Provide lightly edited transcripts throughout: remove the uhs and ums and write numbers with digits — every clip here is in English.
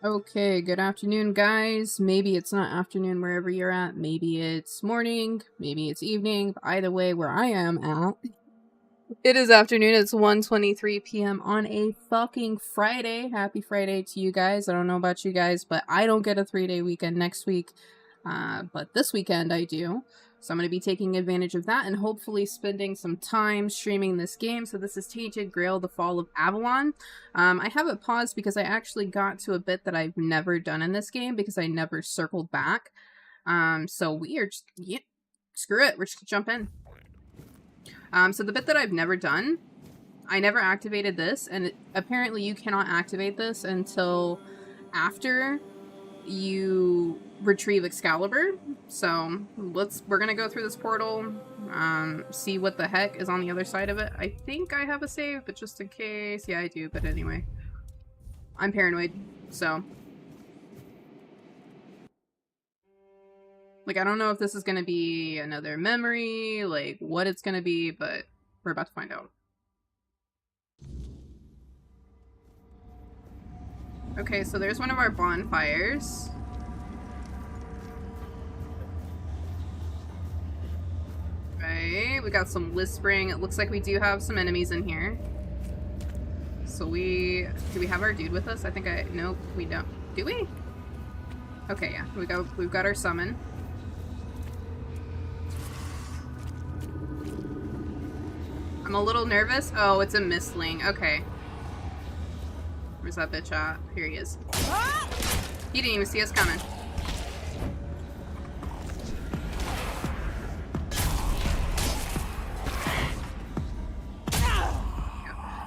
Okay, good afternoon, guys. Maybe it's not afternoon wherever you're at. Maybe it's morning. Maybe it's evening. But either way, where I am at, it is afternoon. It's 1:23 p.m. on a fucking Friday. Happy Friday to you guys. I don't know about you guys, but I don't get a 3-day weekend next week. But this weekend I do. So I'm going to be taking advantage of that and hopefully spending some time streaming this game. So this is Tainted Grail, The Fall of Avalon. I have it paused because I actually got to a bit that I've never done in this game because I never circled back. So we are just, yeah, screw it. We're just gonna jump in. So the bit that I've never done, I never activated this, and apparently you cannot activate this until after you retrieve Excalibur. So we're gonna go through this portal, see what the heck is on the other side of it. I think I have a save, but just in case, yeah, I do. But anyway, I'm paranoid, so like I don't know if this is gonna be another memory, like what it's gonna be, but we're about to find out. Okay, so there's one of our bonfires. Right, we got some lispering. It looks like we do have some enemies in here. So do we have our dude with us? Nope, we don't. Do we? Okay, yeah, we've got our summon. I'm a little nervous. Oh, it's a mistling. Okay. Where's that bitch at? Here he is. He didn't even see us coming.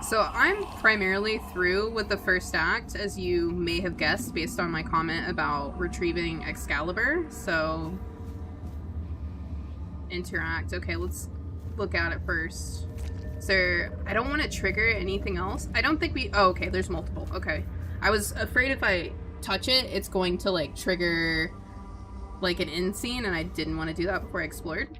So I'm primarily through with the first act, as you may have guessed based on my comment about retrieving Excalibur. So interact. Okay, let's look at it first. So I don't want to trigger anything else. I don't think we... Oh, okay, there's multiple. Okay. I was afraid if I touch it, it's going to, like, trigger, like, an end scene, and I didn't want to do that before I explored.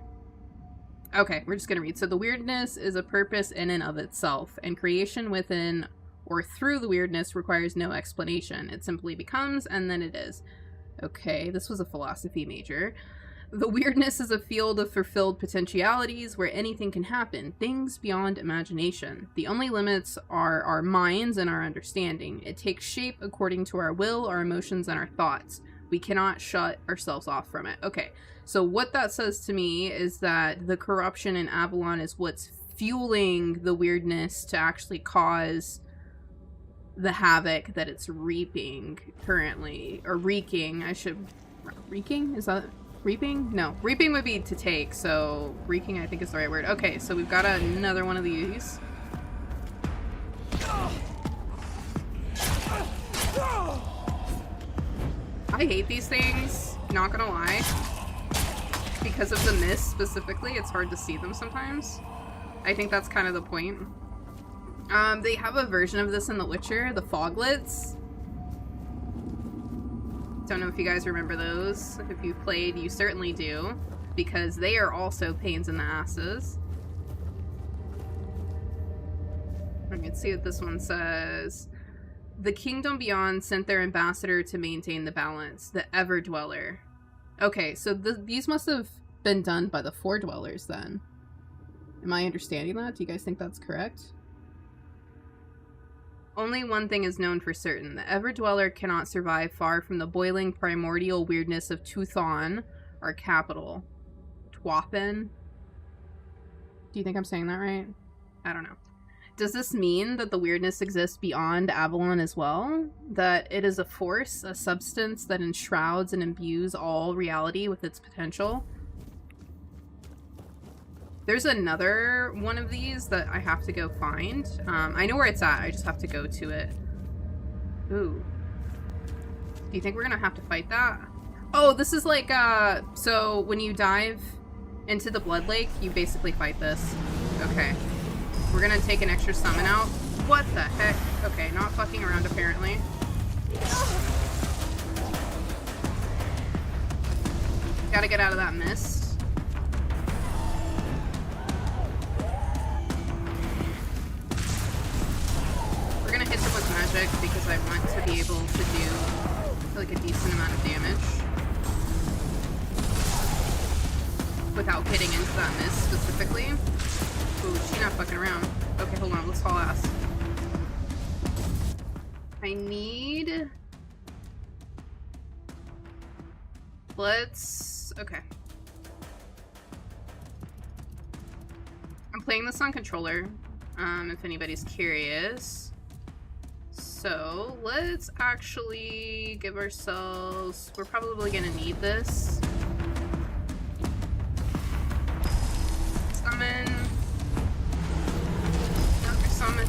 Okay, we're just gonna read. So the weirdness is a purpose in and of itself, and creation within or through the weirdness requires no explanation. It simply becomes, and then it is. Okay, this was a philosophy major. The weirdness is a field of fulfilled potentialities where anything can happen, things beyond imagination. The only limits are our minds and our understanding. It takes shape according to our will, our emotions, and our thoughts. We cannot shut ourselves off from it. Okay, so what that says to me is that the corruption in Avalon is what's fueling the weirdness to actually cause the havoc that it's reaping currently. Or wreaking, Wreaking? Is that... Reaping? No. Reaping would be to take, so wreaking I think is the right word. Okay, so we've got another one of these. I hate these things, not gonna lie. Because of the mist specifically, it's hard to see them sometimes. I think that's kind of the point. They have a version of this in The Witcher, the foglets. Don't know if you guys remember those. If you've played, you certainly do, because they are also pains in the asses. Let's see what this one says. The Kingdom Beyond sent their ambassador to maintain the balance, the Ever-Dweller. Okay, so these must have been done by the Four Dwellers then. Am I understanding that? Do you guys think that's correct? Only one thing is known for certain. The Ever-Dweller cannot survive far from the boiling primordial weirdness of Tuthon, our capital. Twathen? Do you think I'm saying that right? I don't know. Does this mean that the weirdness exists beyond Avalon as well? That it is a force, a substance that enshrouds and imbues all reality with its potential? There's another one of these that I have to go find. I know where it's at, I just have to go to it. Ooh. Do you think we're gonna have to fight that? Oh, this is like, so when you dive into the Blood Lake, you basically fight this. Okay. We're gonna take an extra summon out. What the heck? Okay, not fucking around apparently. Gotta get out of that mist. We're gonna hit them with magic. magic because I want to be able to do like a decent amount of damage without getting into that mist specifically. Ooh, she's not fucking around. Okay, hold on, let's haul ass. I need... Okay. I'm playing this on controller, if anybody's curious. So, let's actually give ourselves... We're probably gonna need this. Summon. Another summon.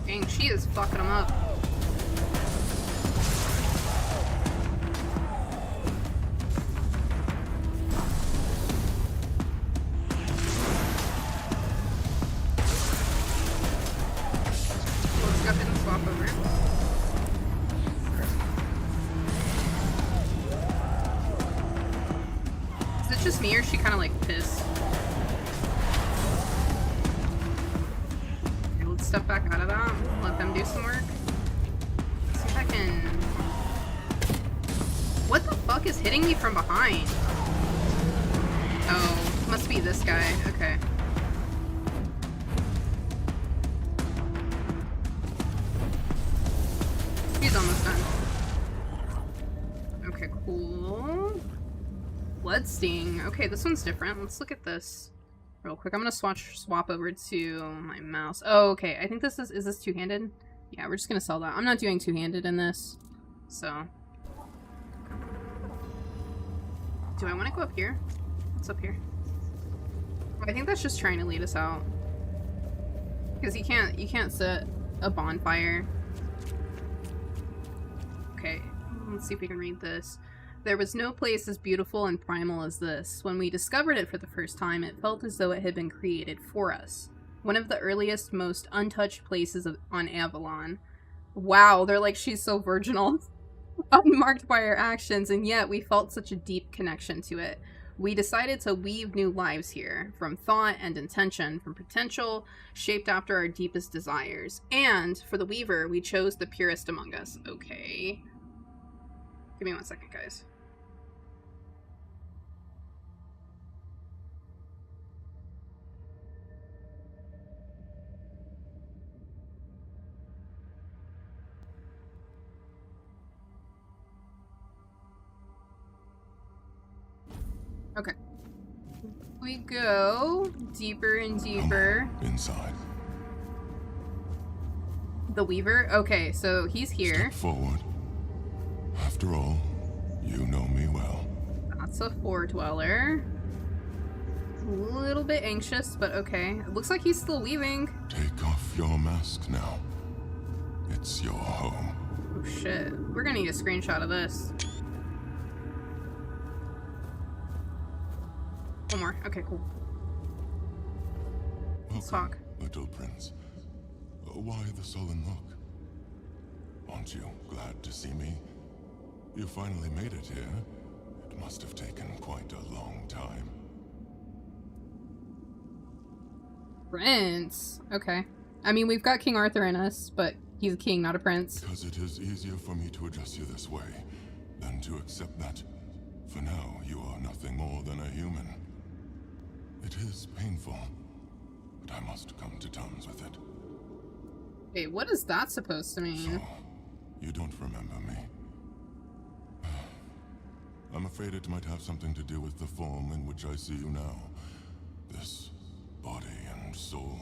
Dang, she is fucking them up. Let's go ahead and swap over. Is it just me or is she kind of like pissed? Step back out of that, let them do some work. See if I can... What the fuck is hitting me from behind? Oh, must be this guy. Okay. He's almost done. Okay, cool. Blood sting. Okay, this one's different. Let's look at this real quick. I'm gonna swap over to my mouse. Oh, okay. I think this is this two-handed? Yeah, we're just gonna sell that. I'm not doing two-handed in this, so. Do I want to go up here? What's up here? I think that's just trying to lead us out. Because you can't set a bonfire. Okay, let's see if we can read this. There was no place as beautiful and primal as this. When we discovered it for the first time, it felt as though it had been created for us. One of the earliest, most untouched places on Avalon. Wow, they're like, she's so virginal. Unmarked by our actions, and yet we felt such a deep connection to it. We decided to weave new lives here, from thought and intention, from potential, shaped after our deepest desires. And, for the Weaver, we chose the purest among us. Okay. Give me 1 second, guys. Okay. We go deeper and deeper. Inside. The Weaver? Okay, so he's here. Step forward. After all, you know me well. That's a four-dweller. A little bit anxious, but okay. It looks like he's still weaving. Take off your mask now. It's your home. Oh shit. We're gonna need a screenshot of this. One more. Okay, cool. Let's talk. Little prince. Why the sullen look? Aren't you glad to see me? You finally made it here. It must have taken quite a long time. Prince. Okay. I mean, we've got King Arthur in us, but he's a king, not a prince. Because it is easier for me to address you this way than to accept that, for now, you are nothing more than a human. It is painful, but I must come to terms with it. Hey, what is that supposed to mean? So, you don't remember me. I'm afraid it might have something to do with the form in which I see you now. This body and soul,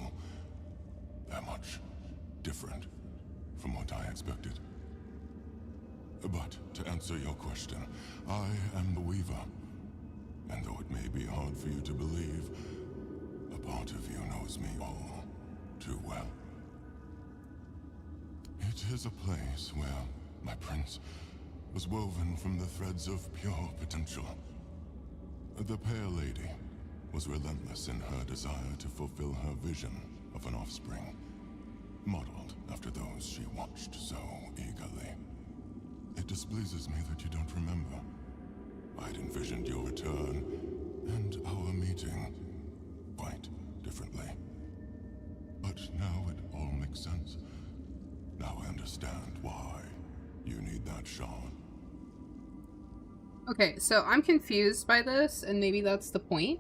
they're much different from what I expected. But to answer your question, I am the Weaver. And though it may be hard for you to believe, a part of you knows me all too well. It is a place where my prince was woven from the threads of pure potential. The Pale Lady was relentless in her desire to fulfill her vision of an offspring, modeled after those she watched so eagerly. It displeases me that you don't remember. I'd envisioned your return and our meeting quite differently. But now it all makes sense. Now I understand why you need that shard. Okay, so I'm confused by this, and maybe that's the point.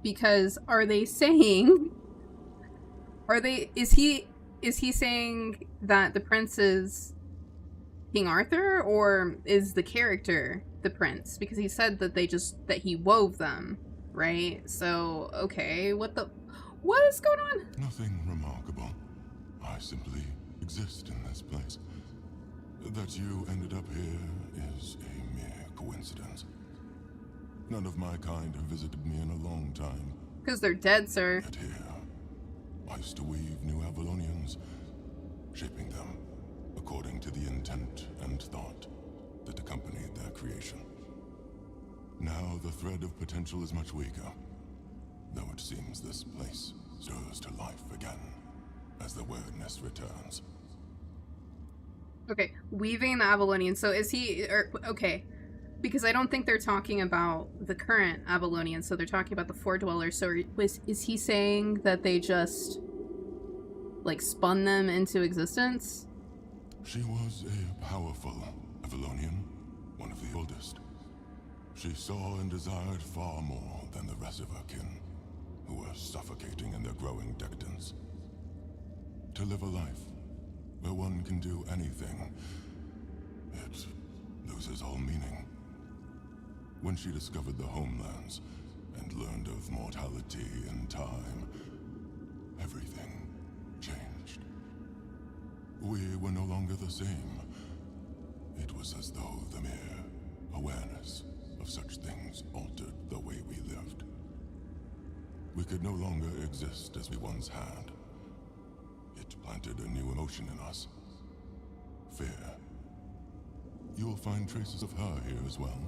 Because are they saying... Is he saying that the prince is King Arthur, or is the character the prince? Because he said that that he wove them, right? So, okay, what is going on? Nothing remarkable. I simply exist in this place. That you ended up here is a mere coincidence. None of my kind have visited me in a long time. Because they're dead, sir. Yet here, I used to weave new Avalonians, shaping them according to the intent and thought that accompanied their creation. Now the thread of potential is much weaker, though it seems this place stirs to life again as the weirdness returns. Okay, weaving the Avalonian. So is he... okay, because I don't think they're talking about the current Avalonian, so they're talking about the Four Dwellers. So is he saying that they just, like, spun them into existence? She was a powerful Avalonian, one of the oldest. She saw and desired far more than the rest of her kin, who were suffocating in their growing decadence. To live a life where one can do anything, it loses all meaning. When she discovered the homelands and learned of mortality and time, everything changed. We were no longer the same. It was as though the mere awareness of such things altered the way we lived. We could no longer exist as we once had. It planted a new emotion in us. Fear. You will find traces of her here as well.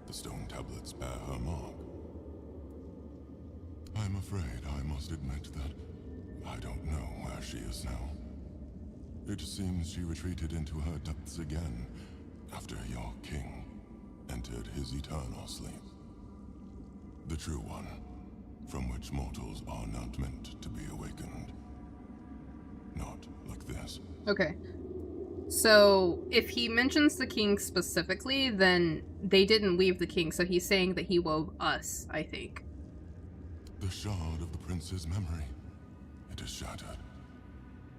The stone tablets bear her mark. I'm afraid I must admit that I don't know where she is now. It seems she retreated into her depths again after your king entered his eternal sleep. The true one, from which mortals are not meant to be awakened. Not like this. Okay. So, if he mentions the king specifically, then they didn't weave the king, so he's saying that he wove us, I think. The shard of the prince's memory. It is shattered.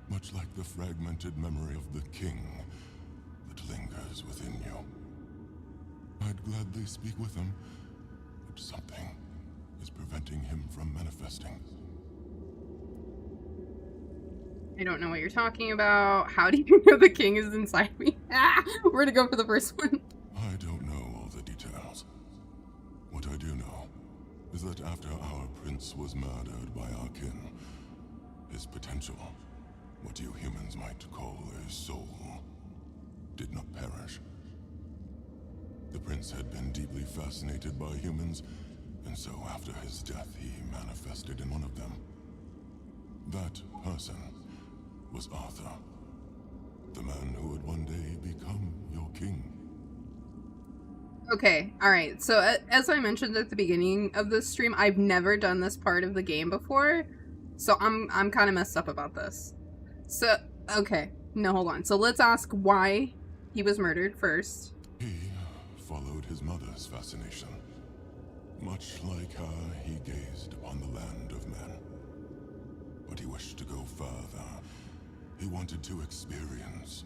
Much like the fragmented memory of the king that lingers within you. I'd gladly speak with him, but something is preventing him from manifesting. I don't know what you're talking about. How do you know the king is inside me? We're gonna go for the first one. I don't know all the details. What I do know is that after our prince was murdered by our kin, his potential, what you humans might call a soul, did not perish. The prince had been deeply fascinated by humans, and so after his death he manifested in one of them. That person was Arthur, the man who would one day become your king. Okay, alright, so as I mentioned at the beginning of this stream, I've never done this part of the game before, so I'm kind of messed up about this. So, okay, no, hold on. So let's ask why he was murdered first. He followed his mother's fascination. Much like her, he gazed upon the land of men. But he wished to go further. He wanted to experience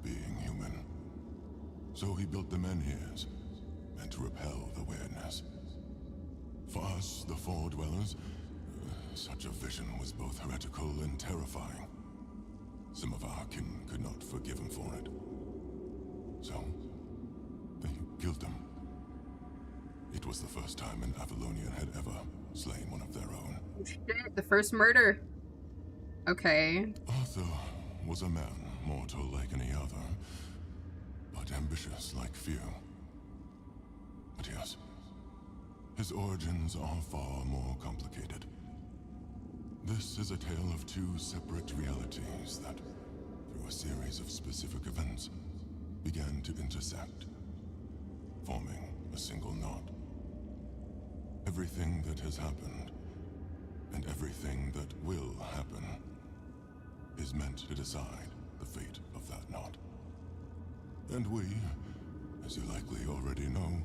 being human. So he built the menhirs, meant to repel the weirdness. For us, the Four Dwellers, such a vision was both heretical and terrifying. Some of our kin could not forgive him for it. So, they killed him. It was the first time an Avalonian had ever slain one of their own. The first murder. Okay. Arthur was a man, mortal like any other, but ambitious like few. But yes, his origins are far more complicated. This is a tale of two separate realities that, through a series of specific events, began to intersect, forming a single knot. Everything that has happened, and everything that will happen, is meant to decide the fate of that knot. And we, as you likely already know,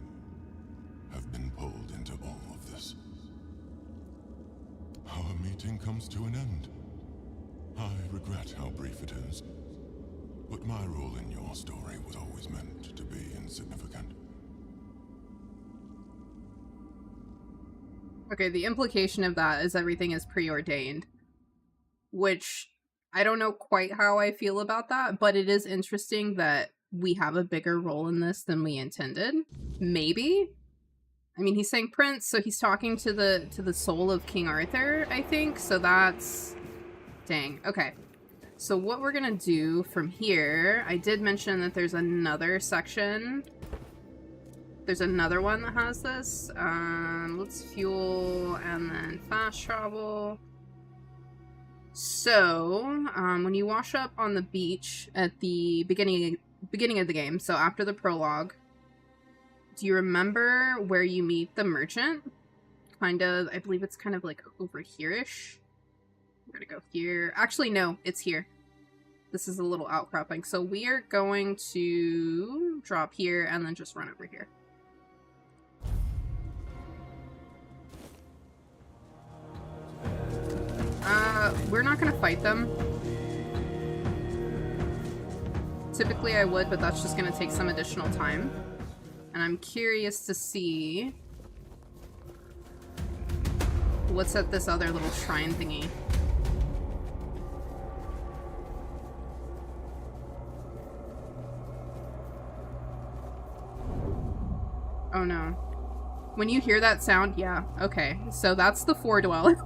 have been pulled into all of this. Our meeting comes to an end. I regret how brief it is, but my role in your story was always meant to be insignificant. Okay, the implication of that is everything is preordained, which I don't know quite how I feel about that, but it is interesting that we have a bigger role in this than we intended. Maybe. I mean, he's saying Prince, so he's talking to the soul of King Arthur, I think. So that's... Dang. Okay. So what we're gonna do from here... I did mention that there's another section. There's another one that has this. Let's fuel and then fast travel. So, when you wash up on the beach at the beginning of the game, so after the prologue, do you remember where you meet the merchant? Kind of, I believe it's kind of like over here-ish. We're gonna go here. Actually, no, it's here. This is a little outcropping. So we are going to drop here and then just run over here. We're not gonna fight them. Typically I would, but that's just gonna take some additional time. And I'm curious to see what's at this other little shrine thingy. Oh no. When you hear that sound, yeah, okay. So that's the Four Dweller.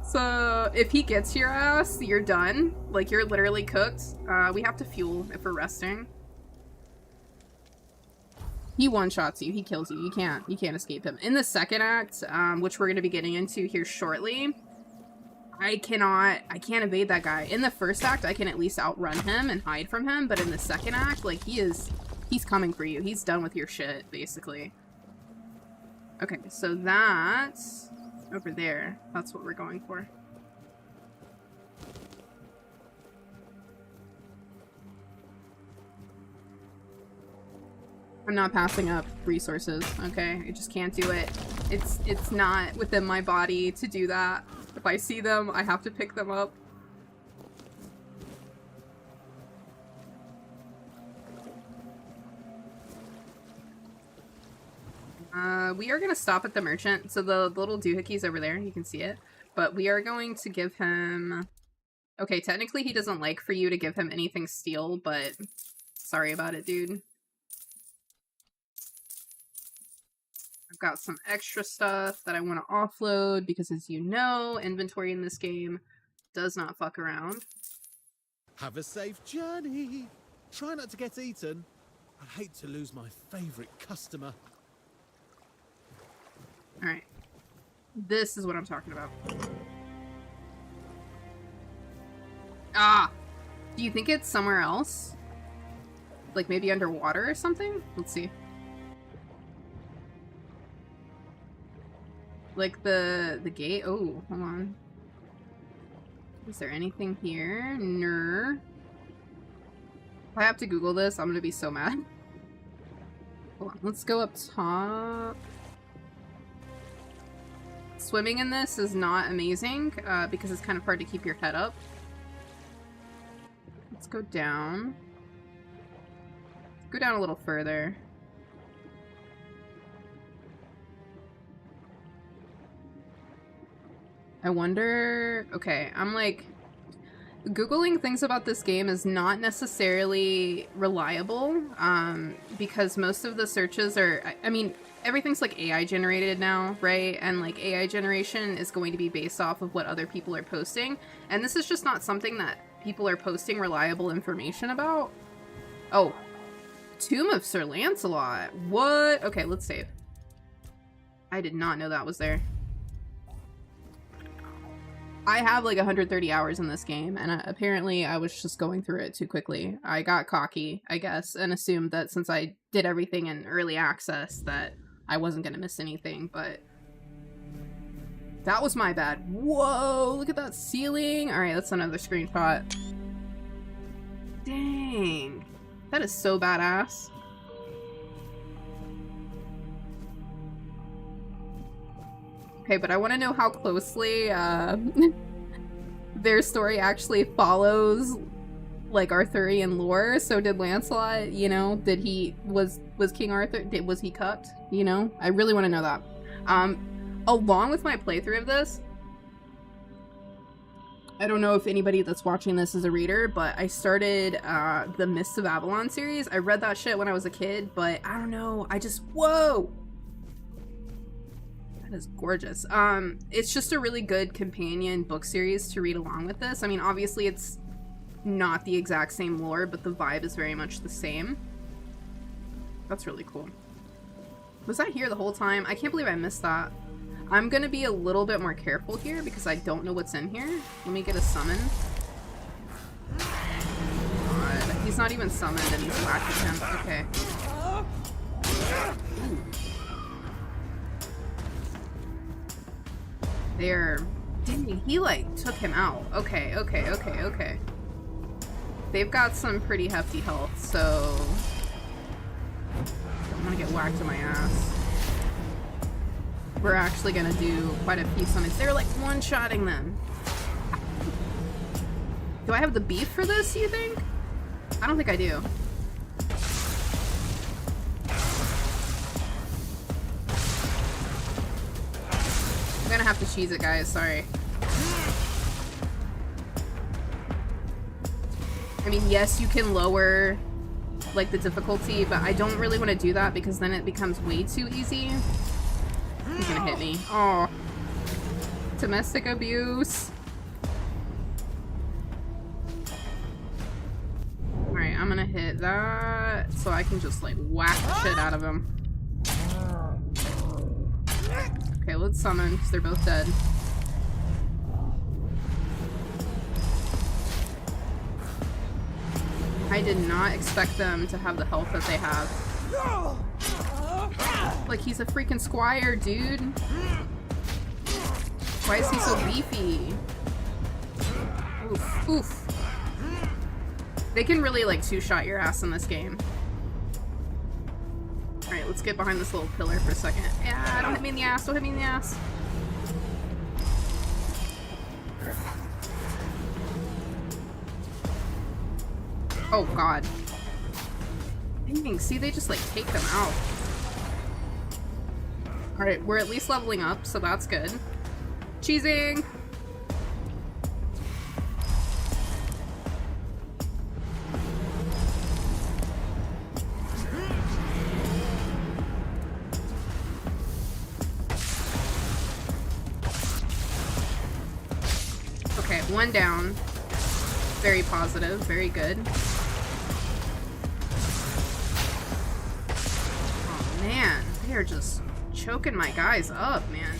So if he gets your ass, you're done. Like, you're literally cooked. We have to fuel if we're resting. He one-shots you. He kills you. You can't escape him. In the second act, which we're going to be getting into here shortly, I can't evade that guy. In the first act, I can at least outrun him and hide from him, but in the second act, like, he's coming for you. He's done with your shit, basically. Okay, so that's over there. That's what we're going for. I'm not passing up resources, okay? I just can't do it. It's not within my body to do that. If I see them, I have to pick them up. We are gonna stop at the merchant. So the little doohickey's over there, you can see it. But we are going to give him... Okay, technically he doesn't like for you to give him anything steel, but sorry about it, dude. I've got some extra stuff that I want to offload because, as you know, inventory in this game does not fuck around. Have a safe journey. Try not to get eaten. I'd hate to lose my favorite customer. Alright. This is what I'm talking about. Ah! Do you think it's somewhere else? Like maybe underwater or something? Let's see. Like the gate? Oh, hold on. Is there anything here? No. If I have to Google this, I'm gonna be so mad. Hold on, let's go up top. Swimming in this is not amazing, because it's kind of hard to keep your head up. Let's go down. Go down a little further. I wonder... Okay, I'm like... Googling things about this game is not necessarily reliable, because most of the searches are... I mean, everything's like AI generated now, right? And like AI generation is going to be based off of what other people are posting. And this is just not something that people are posting reliable information about. Oh. Tomb of Sir Lancelot. What? Okay, let's save. I did not know that was there. I have like 130 hours in this game, and apparently I was just going through it too quickly. I got cocky, I guess, and assumed that since I did everything in early access that I wasn't gonna miss anything, but that was my bad. Whoa, look at that ceiling! Alright, that's another screenshot. Dang. That is so badass. Okay, but I want to know how closely their story actually follows like Arthurian lore. So did Lancelot, you know, was King Arthur, was he cucked? You know, I really want to know that. Along with my playthrough of this, I don't know if anybody that's watching this is a reader, but I started the Mists of Avalon series. I read that shit when I was a kid, but I don't know, whoa! That is gorgeous. It's just a really good companion book series to read along with this. I mean, obviously it's not the exact same lore, but the vibe is very much the same. That's really cool. Was that here the whole time? I can't believe I missed that. I'm gonna be a little bit more careful here because I don't know what's in here. Let me get a summon. God, he's not even summoned and he's whacking him. Okay. Ooh. There. Dang, he like took him out. Okay. They've got some pretty hefty health, so I'm gonna get whacked in my ass. We're actually gonna do quite a few summons. They're like one-shotting them. Do I have the beef for this, you think? I don't think I do. I'm gonna have to cheese it, guys. Sorry. I mean, yes, you can lower, like, the difficulty, but I don't really want to do that because then it becomes way too easy. He's gonna hit me. Oh. Domestic abuse. Alright, I'm gonna hit that so I can just, like, whack the shit out of him. Okay, let's summon, because they're both dead. I did not expect them to have the health that they have. Like, he's a freaking squire, dude. Why is he so beefy? Oof, oof. They can really, like, two-shot your ass in this game. Alright, let's get behind this little pillar for a second. Yeah, don't hit me in the ass, don't hit me in the ass. Oh, God. Dang, see, they just, like, take them out. Alright, we're at least leveling up, so that's good. Cheesing! Okay, one down. Very positive, very good. Oh man, they are just choking my guys up, man.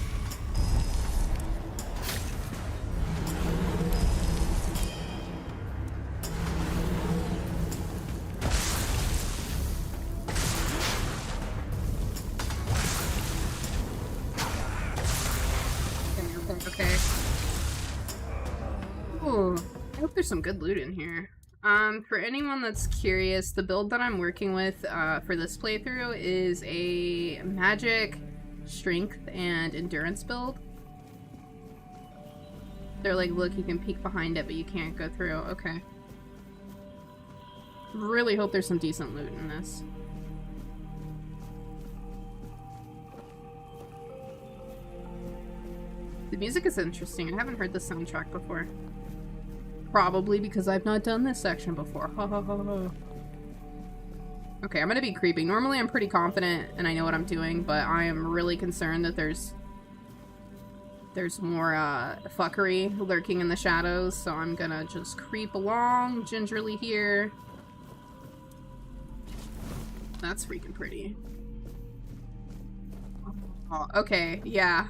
Okay. Ooh, I hope there's some good loot in here. For anyone that's curious, the build that I'm working with for this playthrough is a magic, strength, and endurance build. They're like, look, you can peek behind it, but you can't go through. Okay. Really hope there's some decent loot in this. The music is interesting. I haven't heard this soundtrack before. Probably because I've not done this section before. Ha ha ha ha. Okay, I'm gonna be creeping. Normally I'm pretty confident and I know what I'm doing, but I am really concerned that there's more fuckery lurking in the shadows, so I'm gonna just creep along gingerly here. That's freaking pretty. Oh, okay, yeah.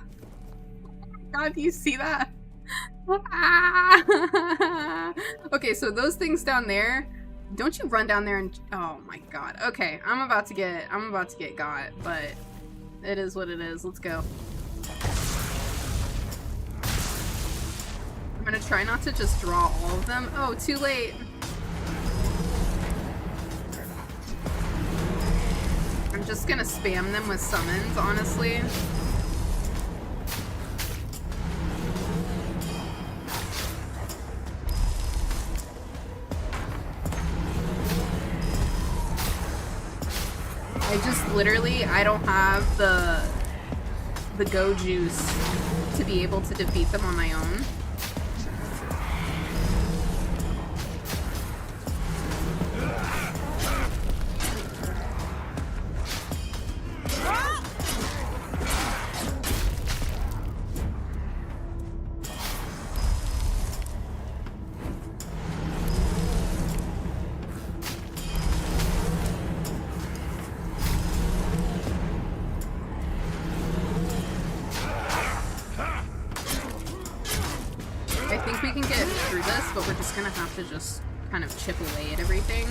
God, do you see that? Ah! Okay, so those things down there, don't you run down there and oh my god. Okay, I'm about to get got, but it is what it is. Let's go. I'm gonna try not to just draw all of them. Oh, too late. I'm just gonna spam them with summons, honestly. I just literally, I don't have the go juice to be able to defeat them on my own. I think we can get through this, but we're just gonna have to just kind of chip away at everything.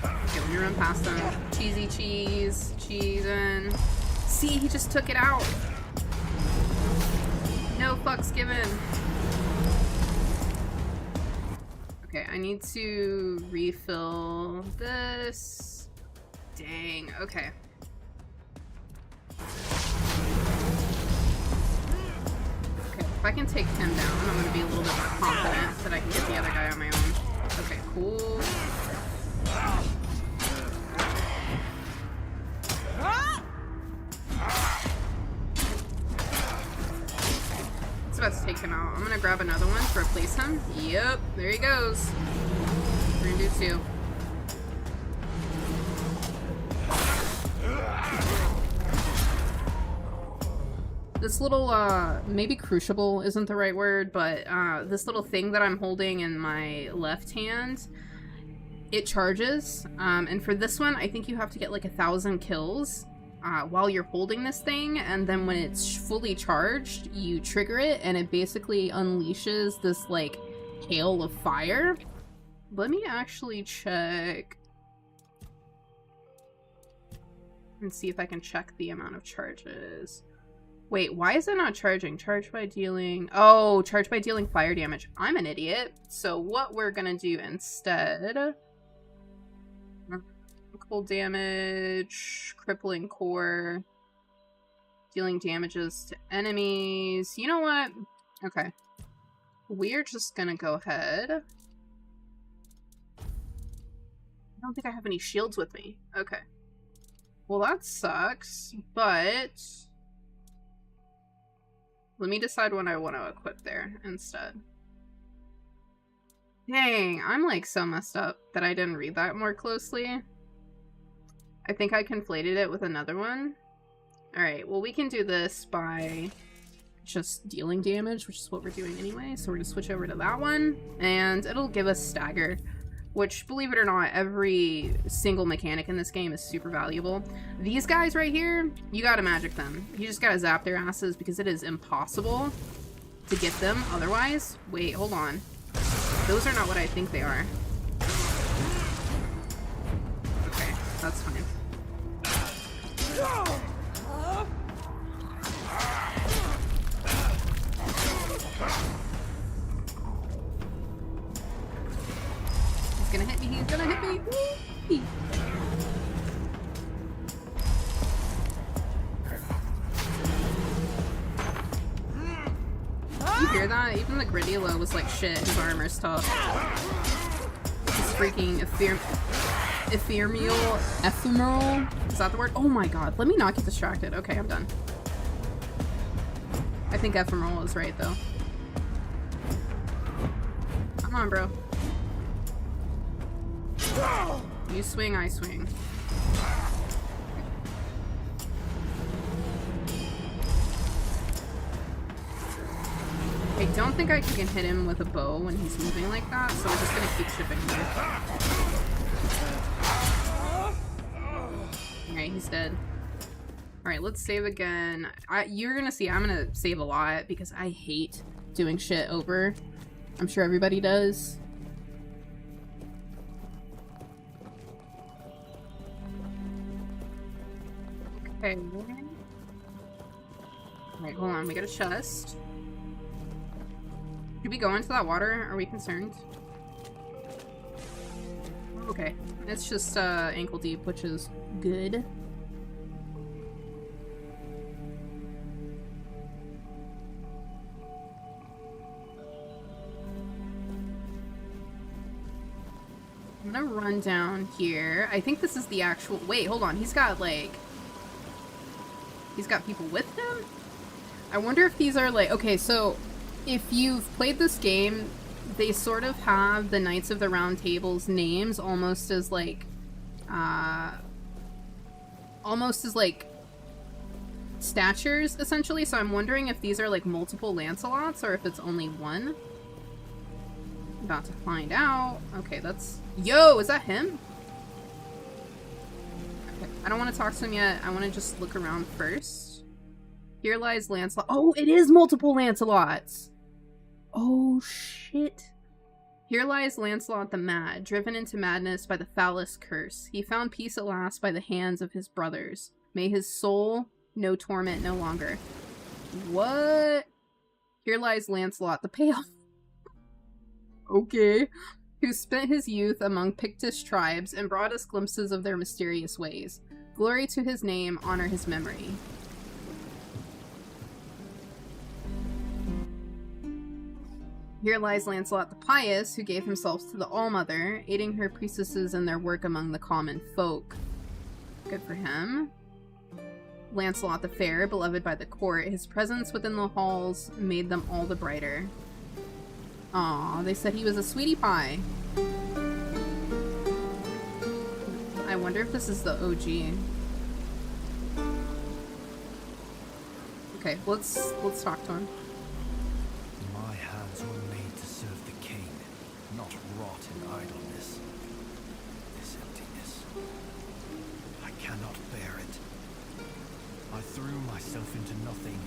Okay, let me run past them. Cheesy cheese, cheesin'. See, he just took it out. No fucks given. Okay, I need to refill this. Dang, okay. If I can take him down, I'm going to be a little bit more confident that I can get the other guy on my own. Okay, cool. It's about to take him out. I'm going to grab another one to replace him. Yep, there he goes. We're going to do two. This little, maybe crucible isn't the right word, but this little thing that I'm holding in my left hand, it charges. And for this one, I think you have to get like 1,000 kills while you're holding this thing, and then when it's fully charged, you trigger it, and it basically unleashes this like hail of fire. Let me actually check and see if I can check the amount of charges. Wait, why is it not charging? Charge by dealing... Oh, charge by dealing fire damage. I'm an idiot. So what we're gonna do instead... Cold damage, crippling core, dealing damages to enemies. You know what? Okay. We're just gonna go ahead. I don't think I have any shields with me. Okay. Well, that sucks, but... Let me decide what I want to equip there instead. Dang, I'm like so messed up that I didn't read that more closely. I think I conflated it with another one. Alright, well we can do this by just dealing damage, which is what we're doing anyway. So we're going to switch over to that one, and it'll give us stagger. Which, believe it or not, every single mechanic in this game is super valuable. These guys right here, you gotta magic them. You just gotta zap their asses because it is impossible to get them otherwise. Wait, hold on. Those are not what I think they are. Okay, that's fine. Gonna hit me, he's gonna hit me. Whee! You hear that? Even the Gridula was like, shit, his armor's tough. This freaking ephemeral? Is that the word? Oh my god, let me not get distracted. Okay, I'm done. I think ephemeral is right though. Come on, bro. You swing, I swing. I don't think I can hit him with a bow when he's moving like that, so we're just gonna keep shipping here. Alright, he's dead. Alright, let's save again. You're gonna see I'm gonna save a lot because I hate doing shit over. I'm sure everybody does. Okay. Alright, hold on. We got a chest. Should we go into that water? Are we concerned? Okay. It's just ankle deep, which is good. I'm gonna run down here. I think this is the actual... Wait, hold on. He's got, like... He's got people with him? I wonder if these are, like... Okay, so... If you've played this game, they sort of have the Knights of the Round Table's names almost as, like... almost as, like... statures, essentially. So I'm wondering if these are, like, multiple Lancelots or if it's only one. About to find out. Okay, that's... Yo, is that him? Okay, I don't want to talk to him yet. I want to just look around first. Here lies Lancelot. Oh, it is multiple Lancelots! Oh, shit. Here lies Lancelot the Mad, driven into madness by the foulest curse. He found peace at last by the hands of his brothers. May his soul know torment no longer. What? Here lies Lancelot the Pale. Okay. Who spent his youth among Pictish tribes and brought us glimpses of their mysterious ways. Glory to his name, honor his memory. Here lies Lancelot the Pious, who gave himself to the All-Mother, aiding her priestesses in their work among the common folk. Good for him. Lancelot the Fair, beloved by the court, his presence within the halls made them all the brighter. Aw, they said he was a sweetie pie. I wonder if this is the OG. Okay, let's talk to him. My hands were made to serve the king, not rot in idleness. This emptiness, I cannot bear it. I threw myself into nothing,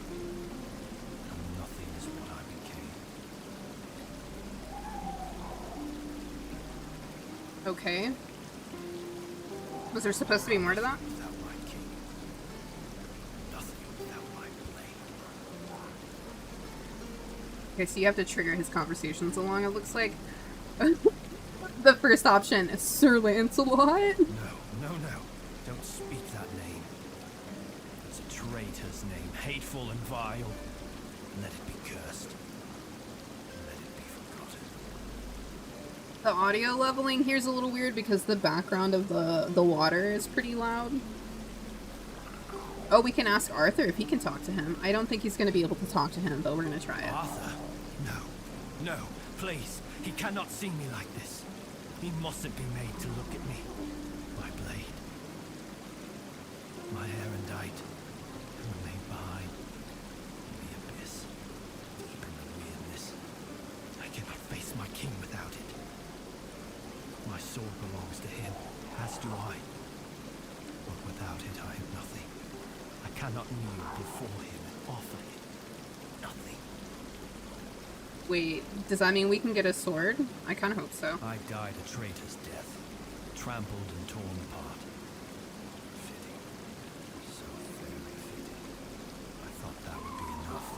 and nothing is what I became. Okay. Was there supposed to be more to that? Without my king, nothing without my blade. Okay, so you have to trigger his conversations along, it looks like. The first option is Sir Lancelot. No, don't speak that name. It's a traitor's name, hateful and vile. Let it be cursed. Let it be forgotten. The audio leveling here's a little weird because the background of the water is pretty loud. Oh, we can ask Arthur if he can talk to him. I don't think he's going to be able to talk to him, but we're going to try it. Arthur? No, please. He cannot see me like this. He mustn't be made to look at me. My blade. My erendite. Remain behind. In the abyss. Deep in the weirdness. I cannot face my king without it. My sword belongs to him, as do I. But without it, I am nothing. I cannot kneel before him and offer him nothing. Wait, does that mean we can get a sword? I kind of hope so. I died a traitor's death, trampled and torn apart. Fitting. So very fitting. I thought that would be enough.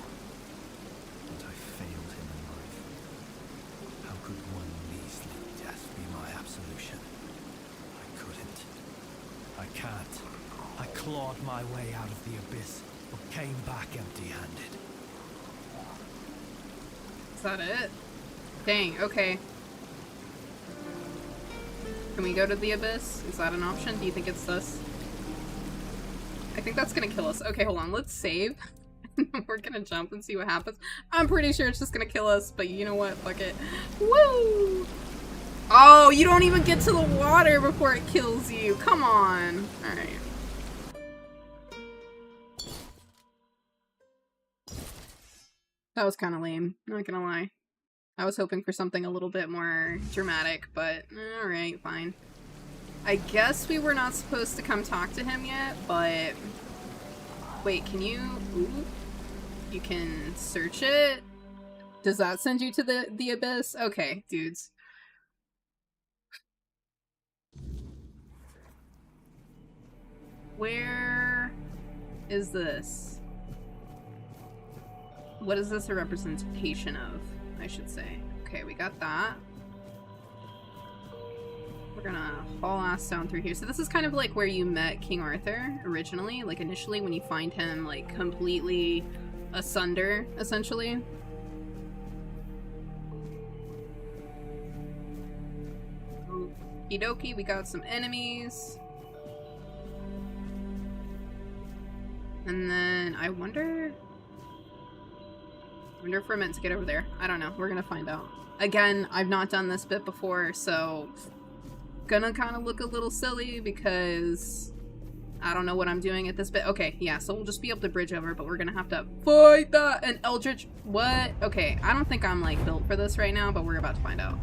But I failed him in life. How could one measly death be my absolution? I couldn't. I can't. I clawed my way out of the abyss, but came back empty-handed. Is that it? Dang, okay. Can we go to the abyss? Is that an option? Do you think it's this? I think that's gonna kill us. Okay, hold on. Let's save. We're gonna jump and see what happens. I'm pretty sure it's just gonna kill us, but you know what? Fuck it. Woo! Oh, you don't even get to the water before it kills you. Come on. Alright. That was kind of lame, not gonna lie. I was hoping for something a little bit more dramatic, but alright, fine. I guess we were not supposed to come talk to him yet, but... Wait, can you... Ooh. You can search it? Does that send you to the abyss? Okay, dudes. Where is this? What is this a representation of, I should say? Okay, we got that. We're gonna haul ass down through here. So this is kind of like where you met King Arthur originally, like initially when you find him like completely asunder, essentially. Okie dokie, we got some enemies. And then I wonder if we're meant to get over there. I don't know. We're gonna find out. Again, I've not done this bit before, so gonna kind of look a little silly because I don't know what I'm doing at this bit. Okay, yeah, so we'll just be able to bridge over, but we're gonna have to fight that an eldritch. What? Okay, I don't think I'm like built for this right now, but we're about to find out.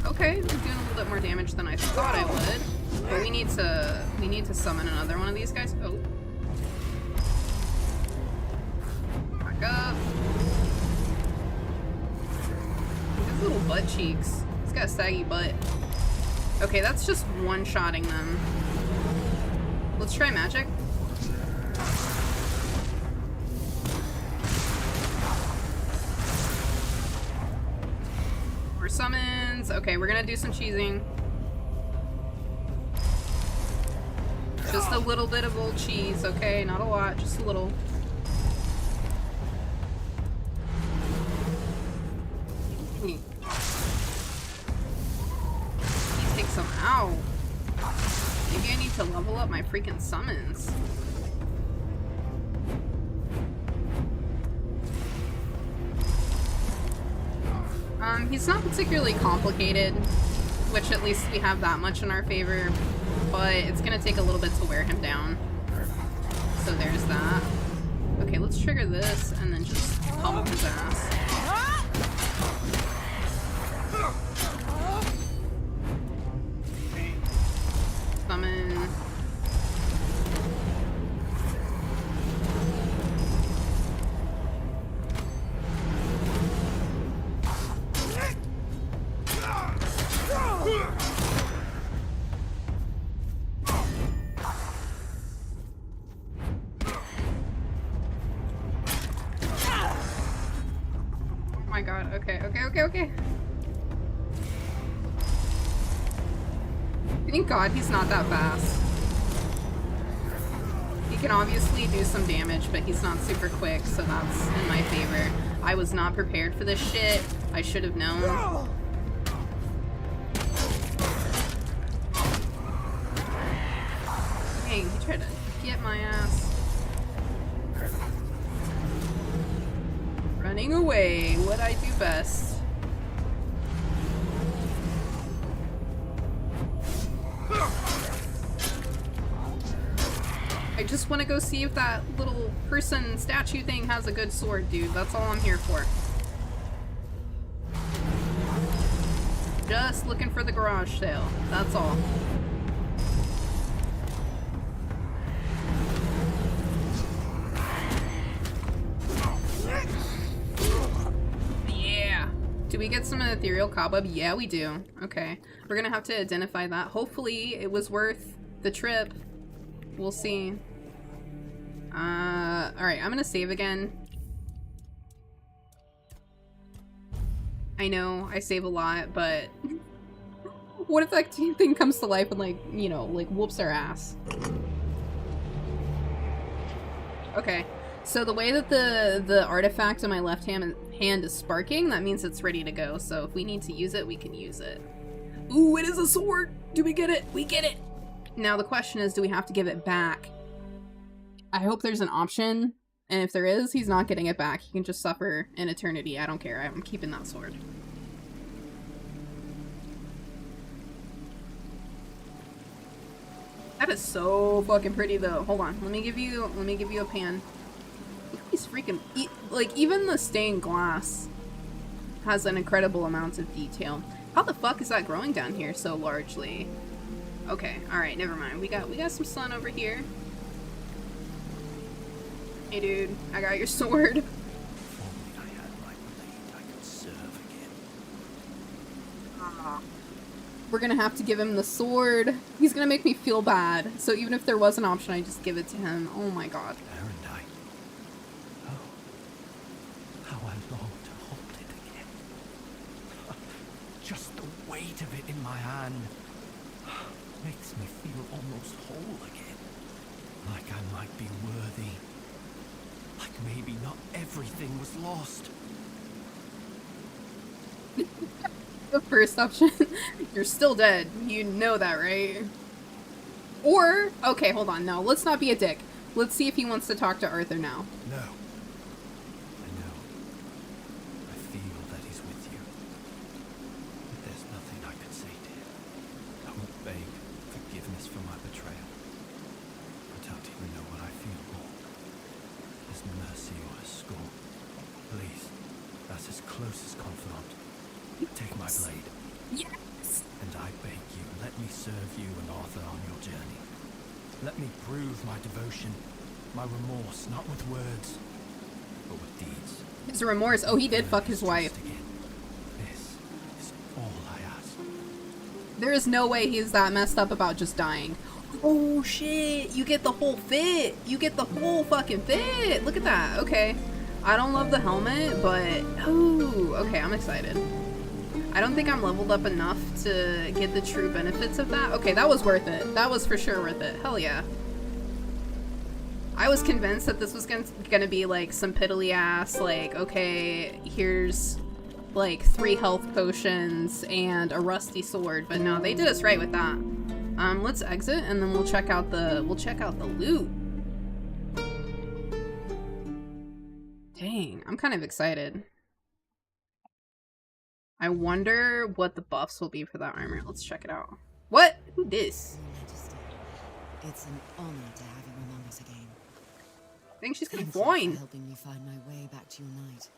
Okay, I'm doing a little bit more damage than I thought I would. But we need to summon another one of these guys. Oh. Back up. His little butt cheeks. He's got a saggy butt. Okay, that's just one-shotting them. Let's try magic. More summons. Okay, we're gonna do some cheesing. Just a little bit of old cheese, okay? Not a lot, just a little. Please take some out. Maybe I need to level up my freaking summons. He's not particularly complicated, which at least we have that much in our favor. But it's gonna take a little bit to wear him down. So there's that. Okay, let's trigger this and then just pummel his ass. Summon. Okay. Thank God he's not that fast. He can obviously do some damage, but he's not super quick, so that's in my favor. I was not prepared for this shit. I should have known. Dang, he tried to get my ass. Running away, what I do best. I just want to go see if that little person statue thing has a good sword, dude. That's all I'm here for. Just looking for the garage sale. That's all. Yeah. Do we get some ethereal cobweb? Yeah, we do. Okay. We're gonna have to identify that. Hopefully it was worth the trip. We'll see. Alright, I'm gonna save again. I know, I save a lot, but what if that thing comes to life and like, you know, like whoops our ass? Okay, so the way that the artifact in my left hand is sparking, that means it's ready to go, so if we need to use it, we can use it. Ooh, it is a sword! Do we get it? We get it! Now the question is, do we have to give it back? I hope there's an option, and if there is, he's not getting it back. He can just suffer in eternity. I don't care. I'm keeping that sword. That is so fucking pretty, though. Hold on. Let me give you a pan. Look at these freaking... like, even the stained glass has an incredible amount of detail. How the fuck is that growing down here so largely? Okay, alright, never mind. We got some sun over here. Hey dude, I got your sword. We're gonna have to give him the sword. He's gonna make me feel bad. So even if there was an option, I just give it to him. Oh my god. Erendite. Oh, how I long to hold it again. Just the weight of it in my hand makes me feel almost whole again. Like I might be worthy. Like maybe not everything was lost. The first option, you're still dead. You know that, right? Or, okay, hold on. No, let's not be a dick. Let's see if he wants to talk to Arthur now. No. I know. I feel that he's with you. But there's nothing I can say to him. I won't beg forgiveness for my betrayal. I don't even know what I feel more. His mercy or his scorn. Please, that's as close as confidant. Take my blade. Yes! And I beg you, let me serve you and Arthur on your journey. Let me prove my devotion, my remorse, not with words, but with deeds. His remorse. Oh, he did fuck his wife. Again. This is all I ask. There is no way he's that messed up about just dying. Oh shit, you get the whole fit. You get the whole fucking fit. Look at that. Okay. I don't love the helmet, but oh, okay, I'm excited. I don't think I'm leveled up enough to get the true benefits of that. Okay, that was worth it. That was for sure worth it. Hell yeah. I was convinced that this was gonna be like some piddly ass, like, okay, here's like 3 health potions and a rusty sword, but no, they did us right with that. Let's exit and then we'll check out the loot. Dang, I'm kind of excited. I wonder what the buffs will be for that armor. Let's check it out. What? Who this? Your Majesty, it's an honor to have you among us again. I think she's gonna Thank you join. for helping me find my way back to your knight.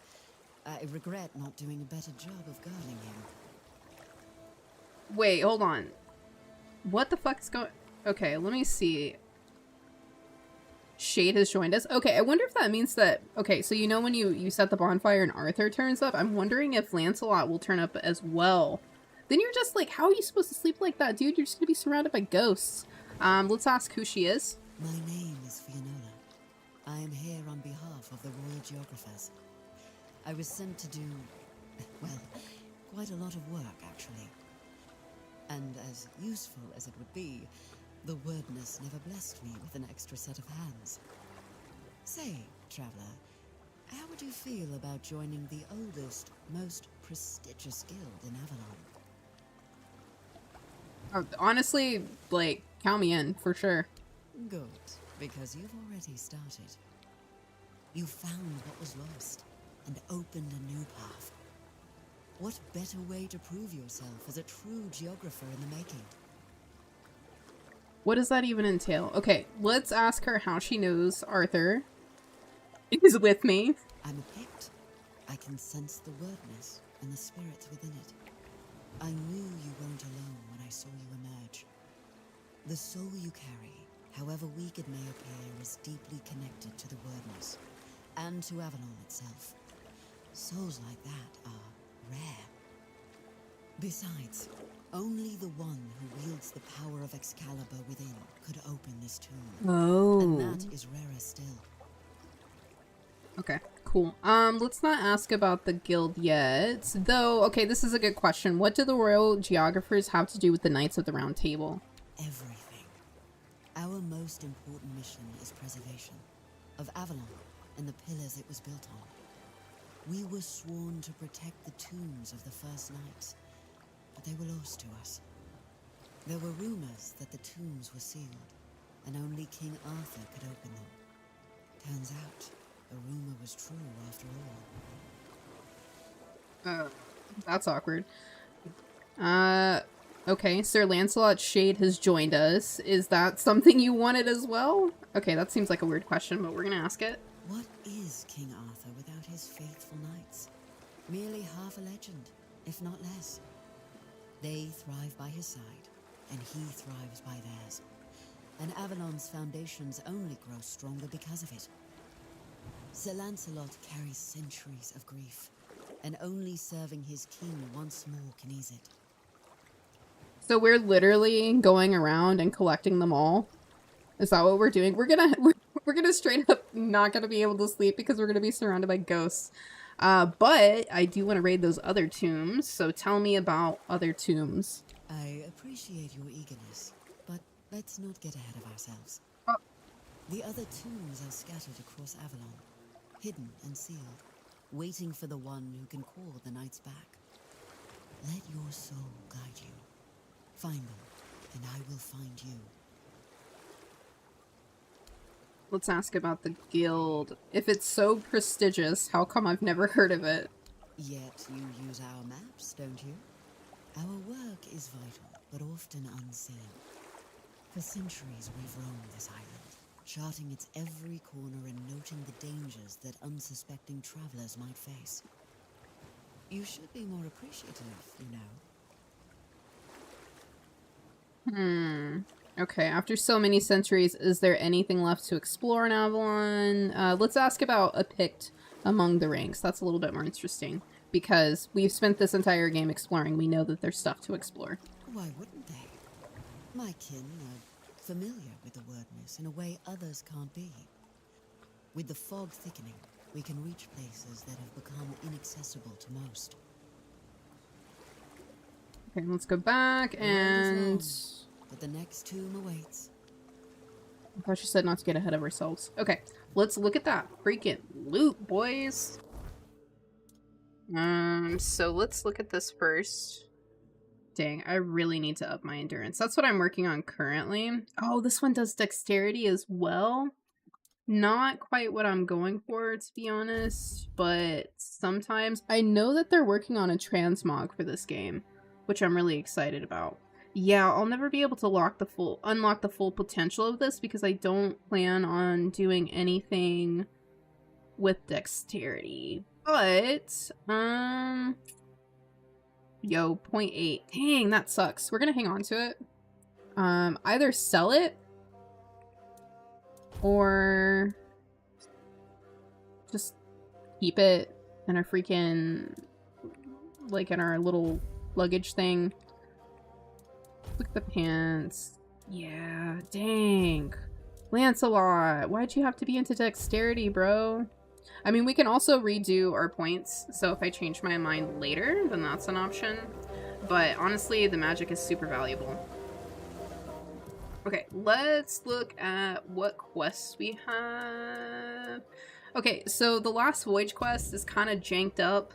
I regret not doing a better job of guarding him. Wait, hold on. What the fuck is going? Okay, let me see. Shade has joined us. Okay, I wonder if that means that... Okay, so you know when you set the bonfire and Arthur turns up? I'm wondering if Lancelot will turn up as well. Then you're just like, how are you supposed to sleep like that, dude? You're just gonna be surrounded by ghosts. Let's ask who she is. My name is Fiona. I am here on behalf of the Royal Geographers. I was sent to do, well, quite a lot of work, actually. And as useful as it would be, the wordness never blessed me with an extra set of hands. Say, traveler, how would you feel about joining the oldest, most prestigious guild in Avalon? Honestly, like, count me in, for sure. Good, because you've already started. You found what was lost, and opened a new path. What better way to prove yourself as a true geographer in the making? What does that even entail? Okay, let's ask her how she knows Arthur is with me. I'm a Pict. I can sense the wordness and the spirits within it. I knew you weren't alone when I saw you emerge. The soul you carry, however weak it may appear, is deeply connected to the wordness, and to Avalon itself. Souls like that are rare. Besides, only the one who wields the power of Excalibur within could open this tomb. Oh. And that is rarer still. Okay, cool. Let's not ask about the guild yet. Though, okay, this is a good question. What do the royal geographers have to do with the Knights of the Round Table? Everything. Our most important mission is preservation of Avalon and the pillars it was built on. We were sworn to protect the tombs of the first knights, but they were lost to us. There were rumors that the tombs were sealed, and only King Arthur could open them. Turns out, the rumor was true after all. That's awkward. Okay, Sir Lancelot Shade has joined us. Is that something you wanted as well? Okay, that seems like a weird question, but we're gonna ask it. What is King Arthur without his faithful knights? Merely half a legend, if not less. They thrive by his side, and he thrives by theirs. And Avalon's foundations only grow stronger because of it. Sir Lancelot carries centuries of grief, and only serving his king once more can ease it. So we're literally going around and collecting them all. Is that what we're doing? We're gonna straight up not gonna be able to sleep because we're gonna be surrounded by ghosts. But I do want to raid those other tombs. So tell me about other tombs. I appreciate your eagerness, but let's not get ahead of ourselves. Oh. The other tombs are scattered across Avalon, hidden and sealed, waiting for the one who can call the knights back. Let your soul guide you. Find them, and I will find you. Let's ask about the guild. If it's so prestigious, how come I've never heard of it? Yet you use our maps, don't you? Our work is vital, but often unseen. For centuries we've roamed this island, charting its every corner and noting the dangers that unsuspecting travelers might face. You should be more appreciative, you know. Okay, after so many centuries, is there anything left to explore in Avalon? Let's ask about a Pict among the ranks. That's a little bit more interesting. Because we've spent this entire game exploring. We know that there's stuff to explore. Why wouldn't they? My kin are familiar with the wordness in a way others can't be. With the fog thickening, we can reach places that have become inaccessible to most. Okay, let's go back and... But the next tomb awaits. I thought she said not to get ahead of ourselves. Okay, let's look at that freaking loot, boys. So let's look at this first. Dang, I really need to up my endurance. That's what I'm working on currently. Oh, this one does dexterity as well. Not quite what I'm going for, to be honest, but sometimes I know that they're working on a transmog for this game, which I'm really excited about. Yeah, I'll never be able to unlock the full potential of this because I don't plan on doing anything with dexterity. But, yo, 0.8. Dang, that sucks. We're gonna hang on to it. Either sell it or just keep it in our freaking, like, in our little luggage thing. Look at the pants. Yeah, dang. Lancelot, why'd you have to be into dexterity, bro? I mean, we can also redo our points, so if I change my mind later, then that's an option. But honestly, the magic is super valuable. Okay, let's look at what quests we have. Okay, so the last Voyage quest is kind of janked up.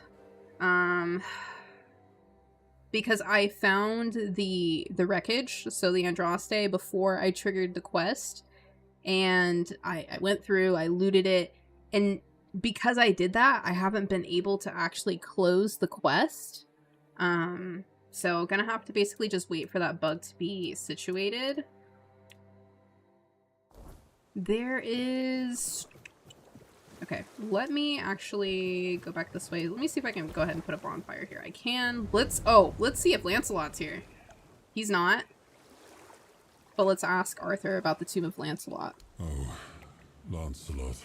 Because I found the wreckage, so the Andraste, before I triggered the quest. And I went through, I looted it, and because I did that, I haven't been able to actually close the quest. So gonna have to basically just wait for that bug to be situated. There is... Okay, let me actually go back this way. Let me see if I can go ahead and put a bonfire here. I can. Let's see if Lancelot's here. He's not. But let's ask Arthur about the Tomb of Lancelot. Oh, Lancelot.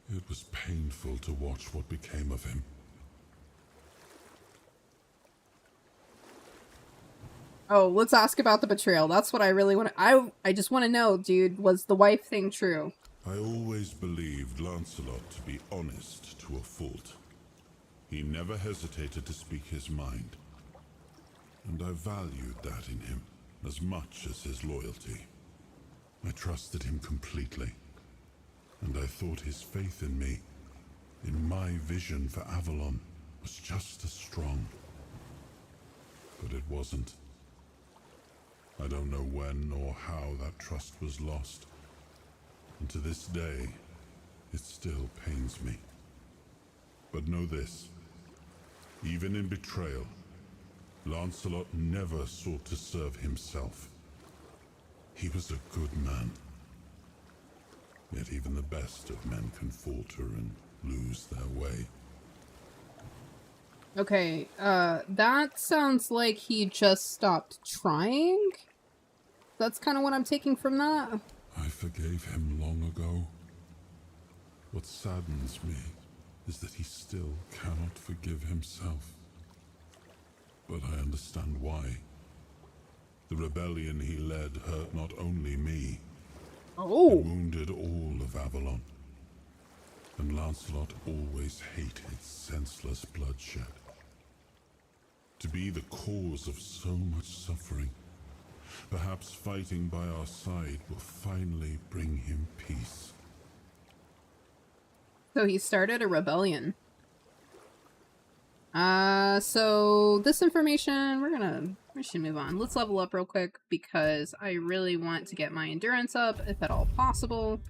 It was painful to watch what became of him. Oh, let's ask about the betrayal. That's what I really want to... I just want to know, dude, was the wife thing true? I always believed Lancelot to be honest to a fault. He never hesitated to speak his mind. And I valued that in him as much as his loyalty. I trusted him completely. And I thought his faith in me, in my vision for Avalon, was just as strong. But it wasn't. I don't know when or how that trust was lost. And to this day, it still pains me. But know this, even in betrayal, Lancelot never sought to serve himself. He was a good man. Yet even the best of men can falter and lose their way. Okay, that sounds like he just stopped trying? That's kind of what I'm taking from that. I forgave him long ago. What saddens me is that he still cannot forgive himself. But I understand why. The rebellion he led hurt not only me, Oh. it wounded all of Avalon. And Lancelot always hated senseless bloodshed. To be the cause of so much suffering, perhaps fighting by our side will finally bring him peace. So he started a rebellion. So this information, we should move on. Let's level up real quick because I really want to get my endurance up, if at all possible.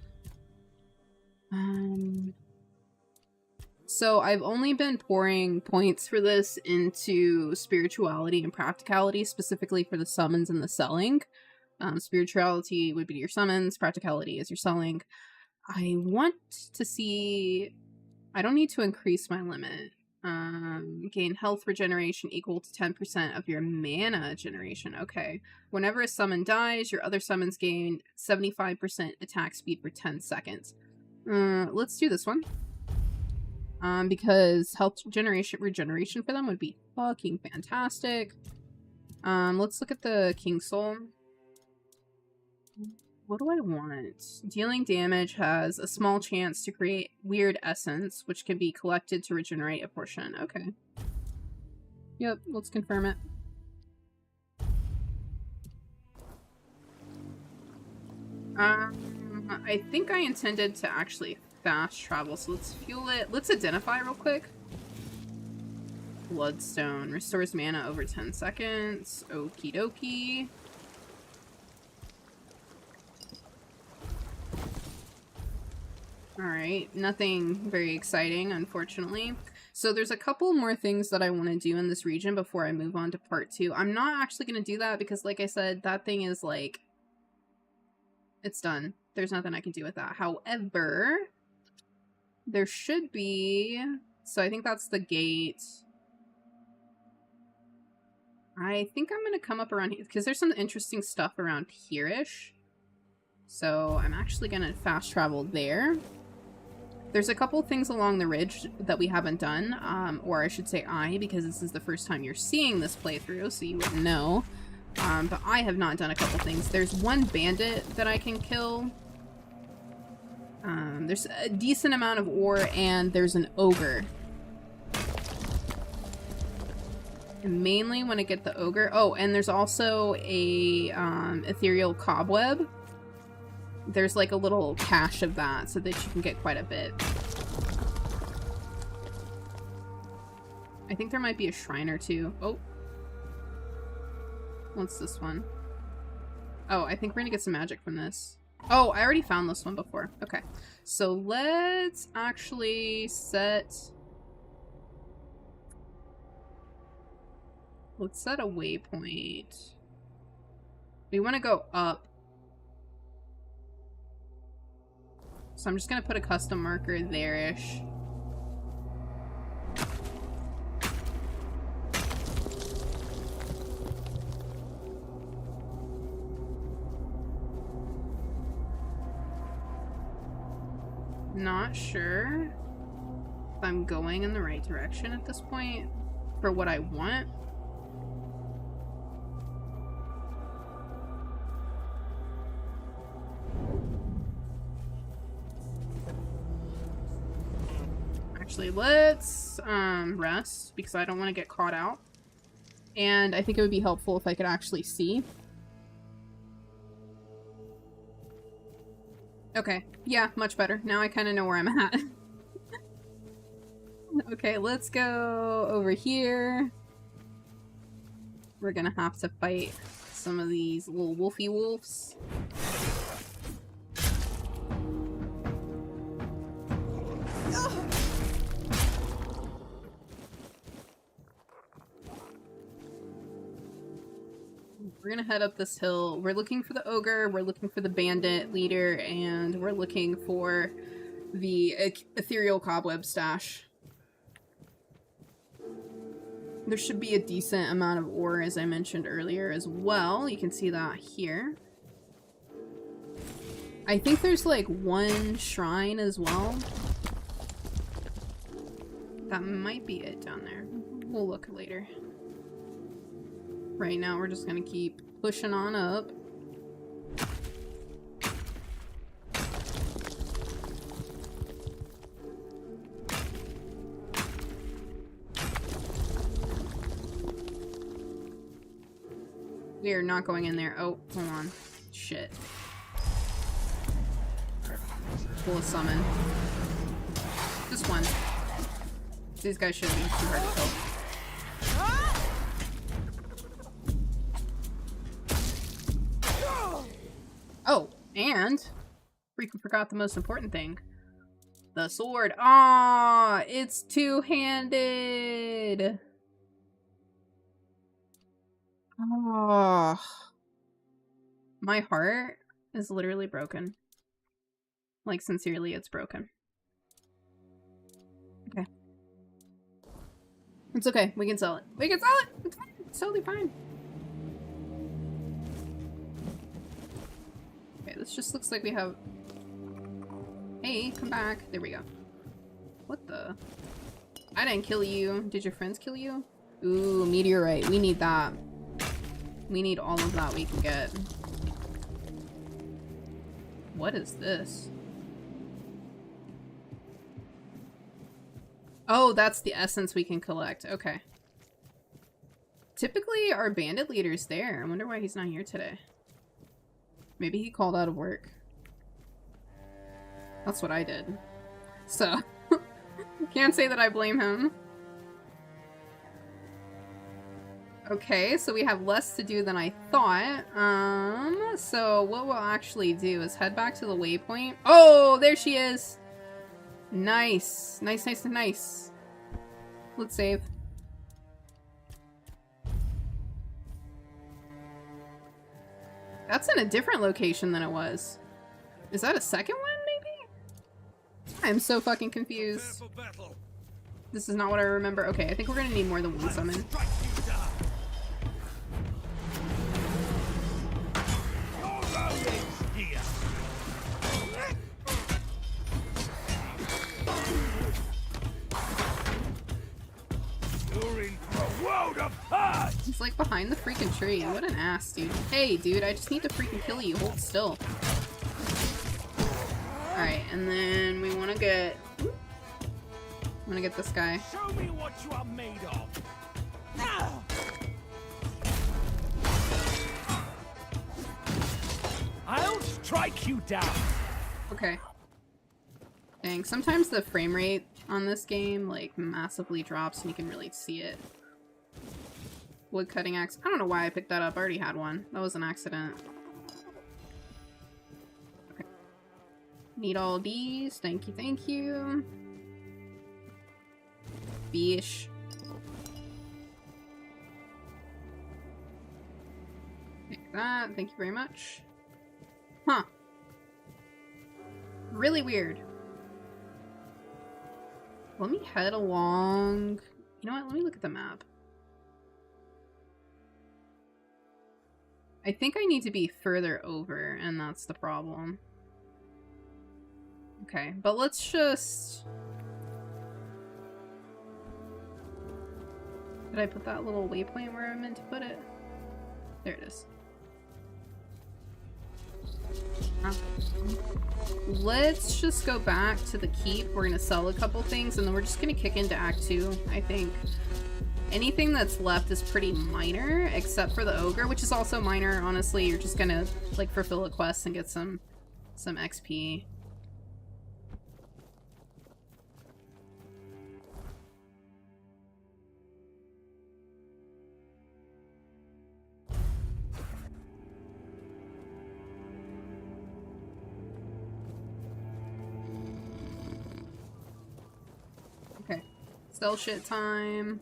So I've only been pouring points for this into spirituality and practicality, specifically for the summons and the selling. Spirituality would be your summons, practicality is your selling. I want to see... I don't need to increase my limit. Gain health regeneration equal to 10% of your mana generation. Okay. Whenever a summon dies, your other summons gain 75% attack speed for 10 seconds. Let's do this one. Because health regeneration for them would be fucking fantastic. Let's look at the King Soul. What do I want? Dealing damage has a small chance to create weird essence, which can be collected to regenerate a portion. Okay. Yep, let's confirm it. I think I intended to actually fast travel, so let's fuel it. Let's identify real quick. Bloodstone. Restores mana over 10 seconds. Okie dokie. Alright, nothing very exciting, unfortunately. So there's a couple more things that I want to do in this region before I move on to part 2. I'm not actually going to do that because, like I said, that thing is like... it's done. There's nothing I can do with that. However, there should be... so I think that's the gate. I think I'm going to come up around here because there's some interesting stuff around here-ish. So I'm actually going to fast travel there. There's a couple things along the ridge that we haven't done, or I should say because this is the first time you're seeing this playthrough, so you wouldn't know. But I have not done a couple things. There's one bandit that I can kill. There's a decent amount of ore, and there's an ogre. And mainly when I get the ogre... oh, and there's also a ethereal cobweb. There's like a little cache of that so that you can get quite a bit. I think there might be a shrine or two. Oh. What's this one? Oh, I think we're gonna get some magic from this. Oh, I already found this one before. Okay. So let's actually set... let's set a waypoint. We want to go up. So I'm just gonna put a custom marker there-ish. Not sure if I'm going in the right direction at this point for what I want. Actually, let's rest because I don't want to get caught out. And I think it would be helpful if I could actually see. Okay, yeah, much better. Now I kind of know where I'm at. Okay, let's go over here. We're gonna have to fight some of these little wolfy wolves. We're gonna head up this hill. We're looking for the ogre, we're looking for the bandit leader, and we're looking for the ethereal cobweb stash. There should be a decent amount of ore, as I mentioned earlier, as well. You can see that here. I think there's like one shrine as well. That might be it down there. We'll look later. Right now, we're just gonna keep Pushing on up. We are not going in there. Oh, hold on. Shit. Pull a summon. Just one. These guys shouldn't be too hard to kill. Oh, and freaking forgot the most important thing. The sword. Ah, it's two-handed. Oh, my heart is literally broken. Like, sincerely, it's broken. Okay. It's okay. We can sell it. We can sell it! It's fine. It's totally fine. Okay, this just looks like we have... Hey, come back. There we go. What the? I didn't kill you. Did your friends kill you? Ooh, meteorite. We need that. We need all of that we can get. What is this? Oh, that's the essence we can collect. Okay. Typically, our bandit leader's there. I wonder why he's not here today. Maybe he called out of work. That's what I did. So, can't say that I blame him. Okay, so we have less to do than I thought. So what we'll actually do is head back to the waypoint. Oh, there she is! Nice. Nice, nice, nice. Let's save. That's in a different location than it was. Is that a second one, maybe? I'm so fucking confused. This is not what I remember. Okay, I think we're gonna need more than one summon. He's like behind the freaking tree. What an ass, dude. Hey, dude, I just need to freaking kill you. Hold still. Alright, and then we want to get... I'm gonna get this guy. Show me what you are made of. I'll strike you down. Okay. Dang, sometimes the frame rate on this game, like, massively drops and you can really see it. Wood cutting axe. I don't know why I picked that up. I already had one. That was an accident. Okay. Need all these. Thank you, thank you. Bish. Take that. Thank you very much. Huh. Really weird. Let me head along. You know what? Let me look at the map. I think I need to be further over, and that's the problem. Okay, but let's just... Did I put that little waypoint where I meant to put it? There it is. Let's just go back to the keep. We're gonna sell a couple things, and then we're just gonna kick into Act 2, I think. Anything that's left is pretty minor, except for the ogre, which is also minor, honestly. You're just gonna, like, fulfill a quest and get some XP. Okay. Sell shit time.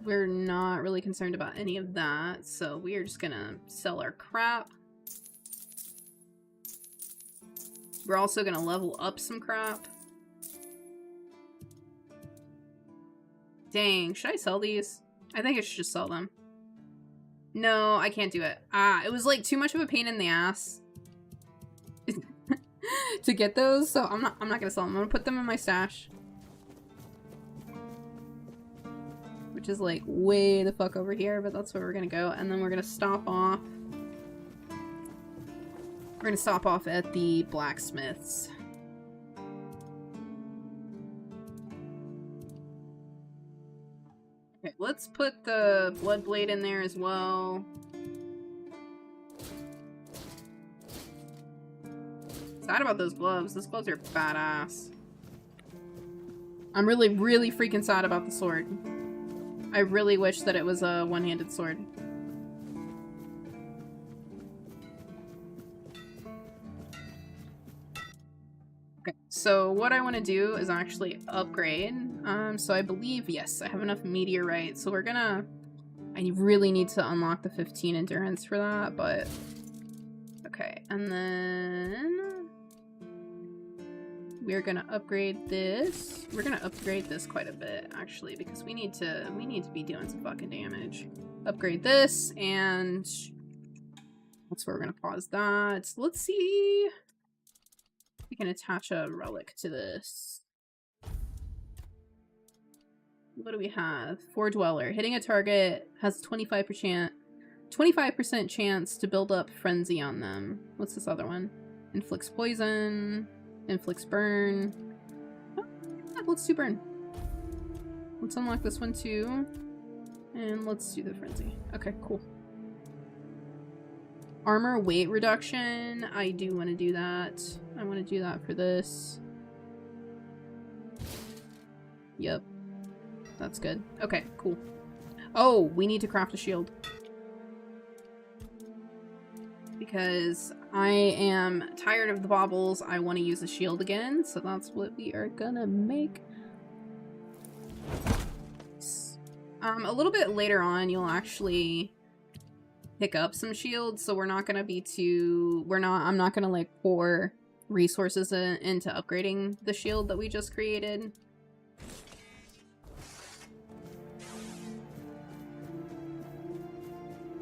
We're not really concerned about any of that, so we are just gonna sell our crap. We're also gonna level up some crap. Dang, should I sell these? I think I should just sell them. No, I can't do it. Ah, it was like too much of a pain in the ass to get those, so I'm not gonna sell them. I'm gonna put them in my stash. Which which is like way the fuck over here, but that's where we're gonna go. And then we're gonna stop off. We're gonna stop off at the blacksmith's. Okay, let's put the blood blade in there as well. Sad about those gloves. Those gloves are badass. I'm really, really freaking sad about the sword. I really wish that it was a one-handed sword. Okay, so what I want to do is actually upgrade. So I believe, yes, I have enough meteorite. So we're gonna... I really need to unlock the 15 endurance for that, but... Okay, and then... we're gonna upgrade this. We're gonna upgrade this quite a bit, actually, because we need to be doing some fucking damage. Upgrade this, and that's where we're gonna pause that. Let's see. We can attach a relic to this. What do we have? For Dweller. Hitting a target has 25% chance to build up frenzy on them. What's this other one? Inflicts poison. Inflicts burn. Oh, yeah, let's do burn. Let's unlock this one too. And let's do the frenzy. Okay, cool. Armor weight reduction. I do want to do that. I want to do that for this. Yep. That's good. Okay, cool. Oh, we need to craft a shield. Because I am tired of the baubles. I want to use the shield again, so that's what we are gonna make. A little bit later on, you'll actually pick up some shields, so we're not gonna be too... I'm not gonna, like, pour resources into upgrading the shield that we just created.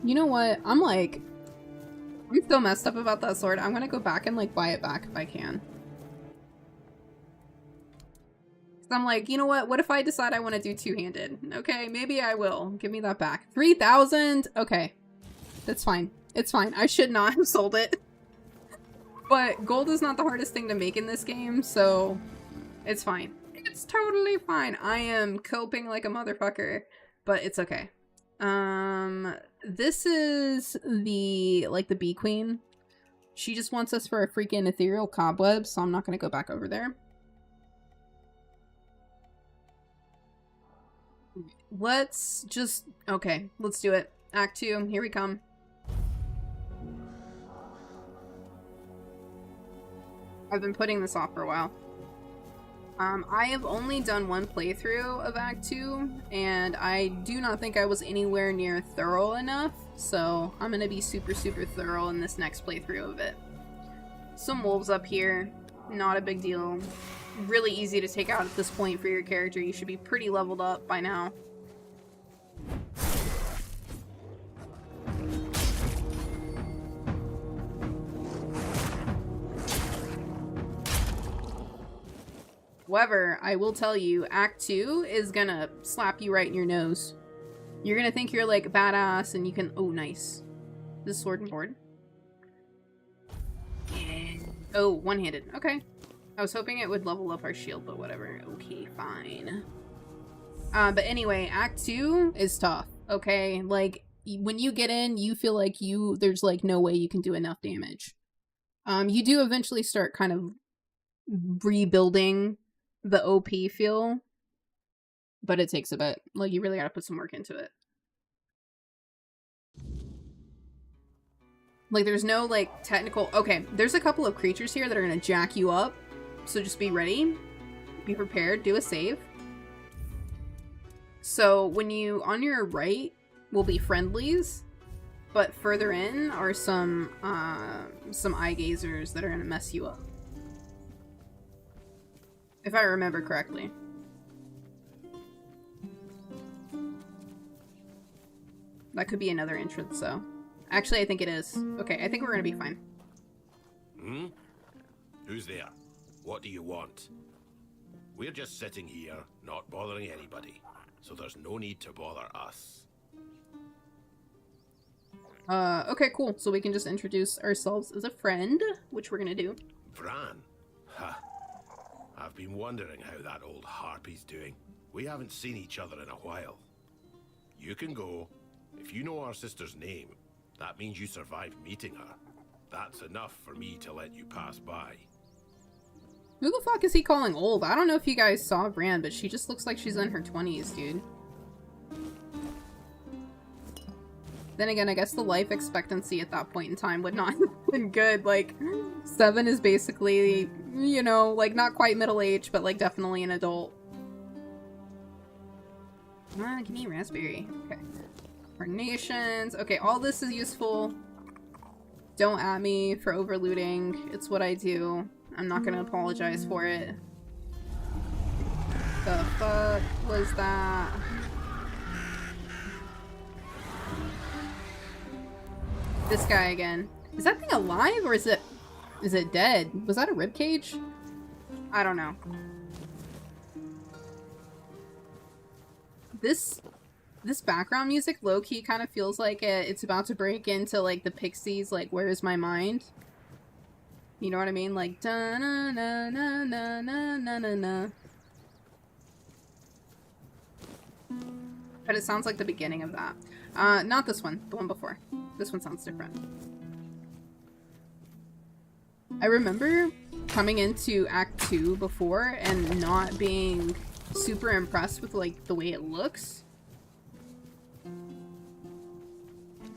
You know what? I'm so messed up about that sword. I'm gonna go back and, like, buy it back if I can. So I'm like, you know what? What if I decide I want to do two-handed? Okay, maybe I will. Give me that back. 3,000? Okay. That's fine. It's fine. I should not have sold it. But gold is not the hardest thing to make in this game, so it's fine. It's totally fine. I am coping like a motherfucker, but it's okay. This is the bee queen. She just wants us for a freaking ethereal cobweb, so I'm not gonna go back over there. Let's just... okay, let's do it. Act 2, here we come. I've been putting this off for a while. I have only done one playthrough of Act 2, and I do not think I was anywhere near thorough enough, so I'm gonna be super, super thorough in this next playthrough of it. Some wolves up here, not a big deal. Really easy to take out at this point for your character. You should be pretty leveled up by now. However, I will tell you, Act 2 is gonna slap you right in your nose. You're gonna think you're, like, badass and you can... oh, nice. This is sword and board. Oh, one-handed. Okay. I was hoping it would level up our shield, but whatever. Okay, fine. But anyway, Act 2 is tough, okay? Like, when you get in, you feel like there's, like, no way you can do enough damage. You do eventually start kind of rebuilding the OP feel, but it takes a bit. Like, you really gotta put some work into it. Like, there's no, like, technical... okay, there's a couple of creatures here that are gonna jack you up, so just be ready. Be prepared. Do a save. So, when you... on your right will be friendlies, but further in are some eye gazers that are gonna mess you up. If I remember correctly. That could be another entrance, though. Actually, I think it is. Okay, I think we're gonna be fine. Hmm? Who's there? What do you want? We're just sitting here, not bothering anybody. so there's no need to bother us. Okay, cool. So we can just introduce ourselves as a friend, which we're gonna do. Bran? Ha. I've been wondering how that old harpy's doing. We haven't seen each other in a while. You can go. If you know our sister's name, that means you survived meeting her. That's enough for me to let you pass by. Who the fuck is he calling old? I don't know if you guys saw Bran, but she just looks like she's in her 20s, dude. Then again, I guess the life expectancy at that point in time would not have been good. Like, 7 is basically, you know, like, not quite middle age, but, like, definitely an adult. Give me a raspberry. Okay. Carnations. Okay, all this is useful. Don't at me for overlooting. It's what I do. I'm not gonna apologize for it. The fuck was that? This guy again. Is that thing alive or is it dead? Was that a ribcage? I don't know. This background music low-key kind of feels like it's about to break into like the Pixies, like Where's My Mind? You know what I mean? Like da na na na na na na na na. But it sounds like the beginning of that. Not this one, the one before. This one sounds different. I remember coming into Act 2 before and not being super impressed with like the way it looks.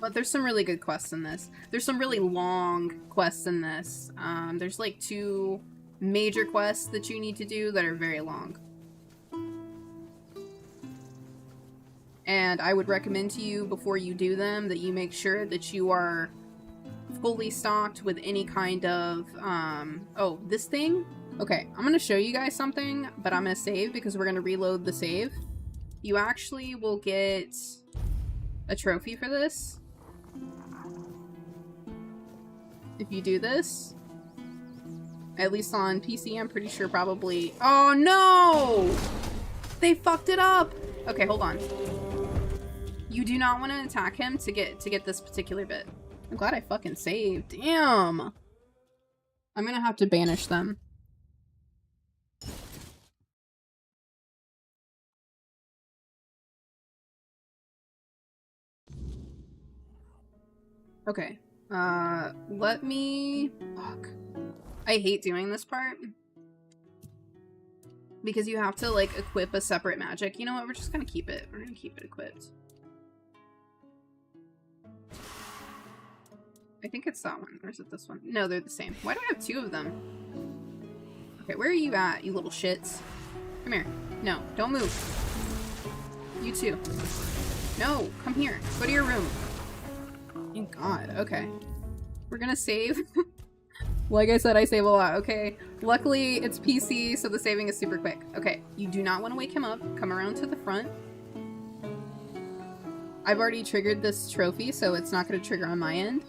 But there's some really good quests in this. There's some really long quests in this. There's like 2 major quests that you need to do that are very long. And I would recommend to you before you do them that you make sure that you are fully stocked with any kind of, oh, this thing? Okay, I'm gonna show you guys something, but I'm gonna save because we're gonna reload the save. You actually will get a trophy for this. If you do this. At least on PC, I'm pretty sure probably... Oh no! They fucked it up! Okay, hold on. You do not want to attack him to get this particular bit. I'm glad I fucking saved. Damn! I'm gonna have to banish them. Okay. Let me... Fuck. I hate doing this part. Because you have to, like, equip a separate magic. You know what? We're just gonna keep it. We're gonna keep it equipped. I think it's that one. Or is it this one? No, they're the same. Why do I have 2 of them? Okay, where are you at, you little shits? Come here. No, don't move. You too. No, come here. Go to your room. Thank God. Okay. We're gonna save. Like I said, I save a lot. Okay. Luckily, it's PC, so the saving is super quick. Okay. You do not want to wake him up. Come around to the front. I've already triggered this trophy, so it's not going to trigger on my end.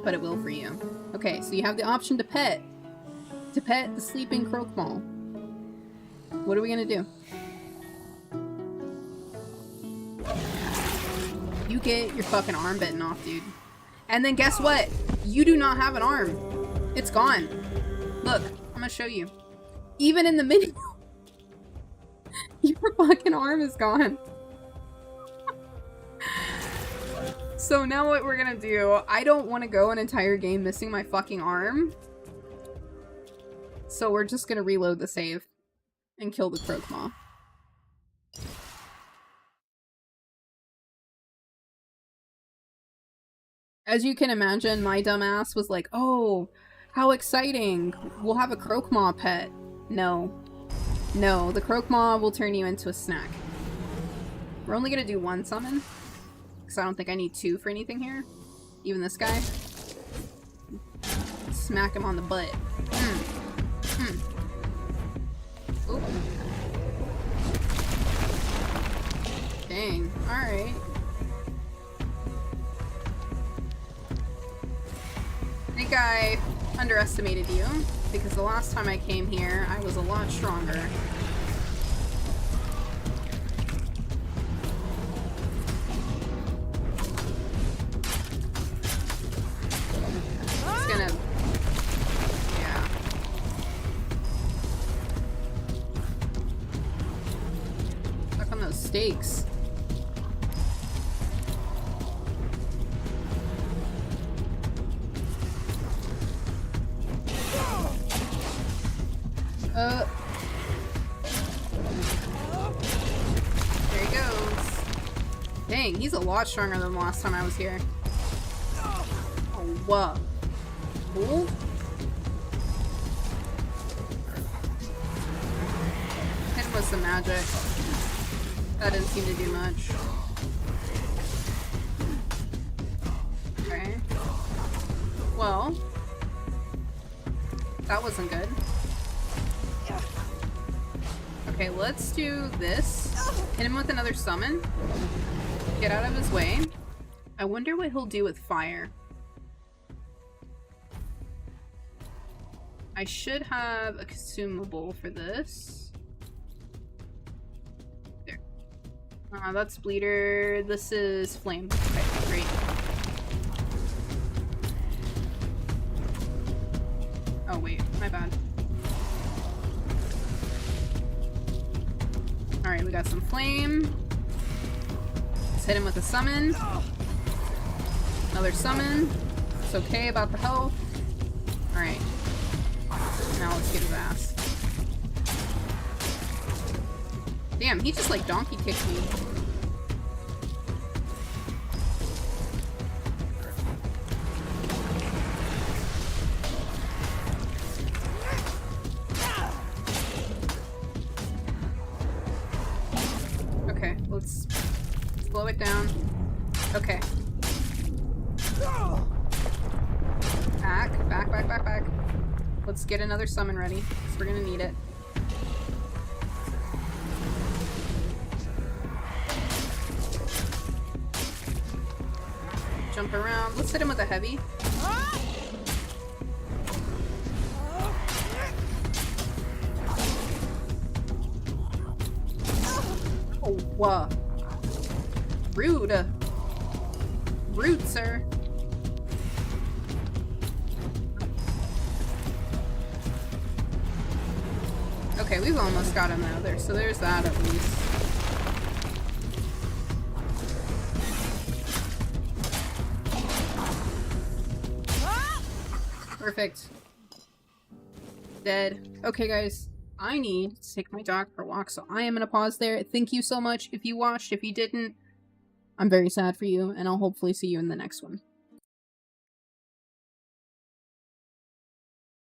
But it will for you. Okay, so you have the option to pet. To pet the sleeping Croakmall. What are we going to do? You get your fucking arm bitten off, dude. And then guess what? You do not have an arm. It's gone. Look, I'm gonna show you. Even in the menu, your fucking arm is gone. So now what we're gonna do, I don't want to go an entire game missing my fucking arm. So we're just gonna reload the save and kill the Croakmaw. As you can imagine, my dumbass was like, oh, how exciting. We'll have a Croakmaw pet. No. No, the Croakmaw will turn you into a snack. We're only gonna do 1 summon. Because I don't think I need 2 for anything here. Even this guy. Smack him on the butt. Oop. Dang. Alright. I think I underestimated you, because the last time I came here, I was a lot stronger. Yikes. There he goes. Dang, he's a lot stronger than the last time I was here. Oh, whoa. Cool. Hit him with some magic. That didn't seem to do much. Okay. Well, that wasn't good. Okay, let's do this. Hit him with another summon. Get out of his way. I wonder what he'll do with fire. I should have a consumable for this. There. That's bleeder. This is flame. Okay, great. Oh wait, my bad. Alright, we got some flame. Let's hit him with a summon. Another summon. It's okay about the health. Alright. Now let's get his ass. Damn, he just like donkey kicked me. Okay, let's slow it down. Okay. Back. Let's get another summon ready, because we're gonna need it. Jump around. Let's hit him with a heavy. Oh, whoa. Rude. Rude, sir. Okay, we've almost got him out there, so there's that at least. Perfect. Dead. Okay, guys. I need to take my dog for a walk, so I am gonna pause there. Thank you so much if you watched. If you didn't, I'm very sad for you, and I'll hopefully see you in the next one.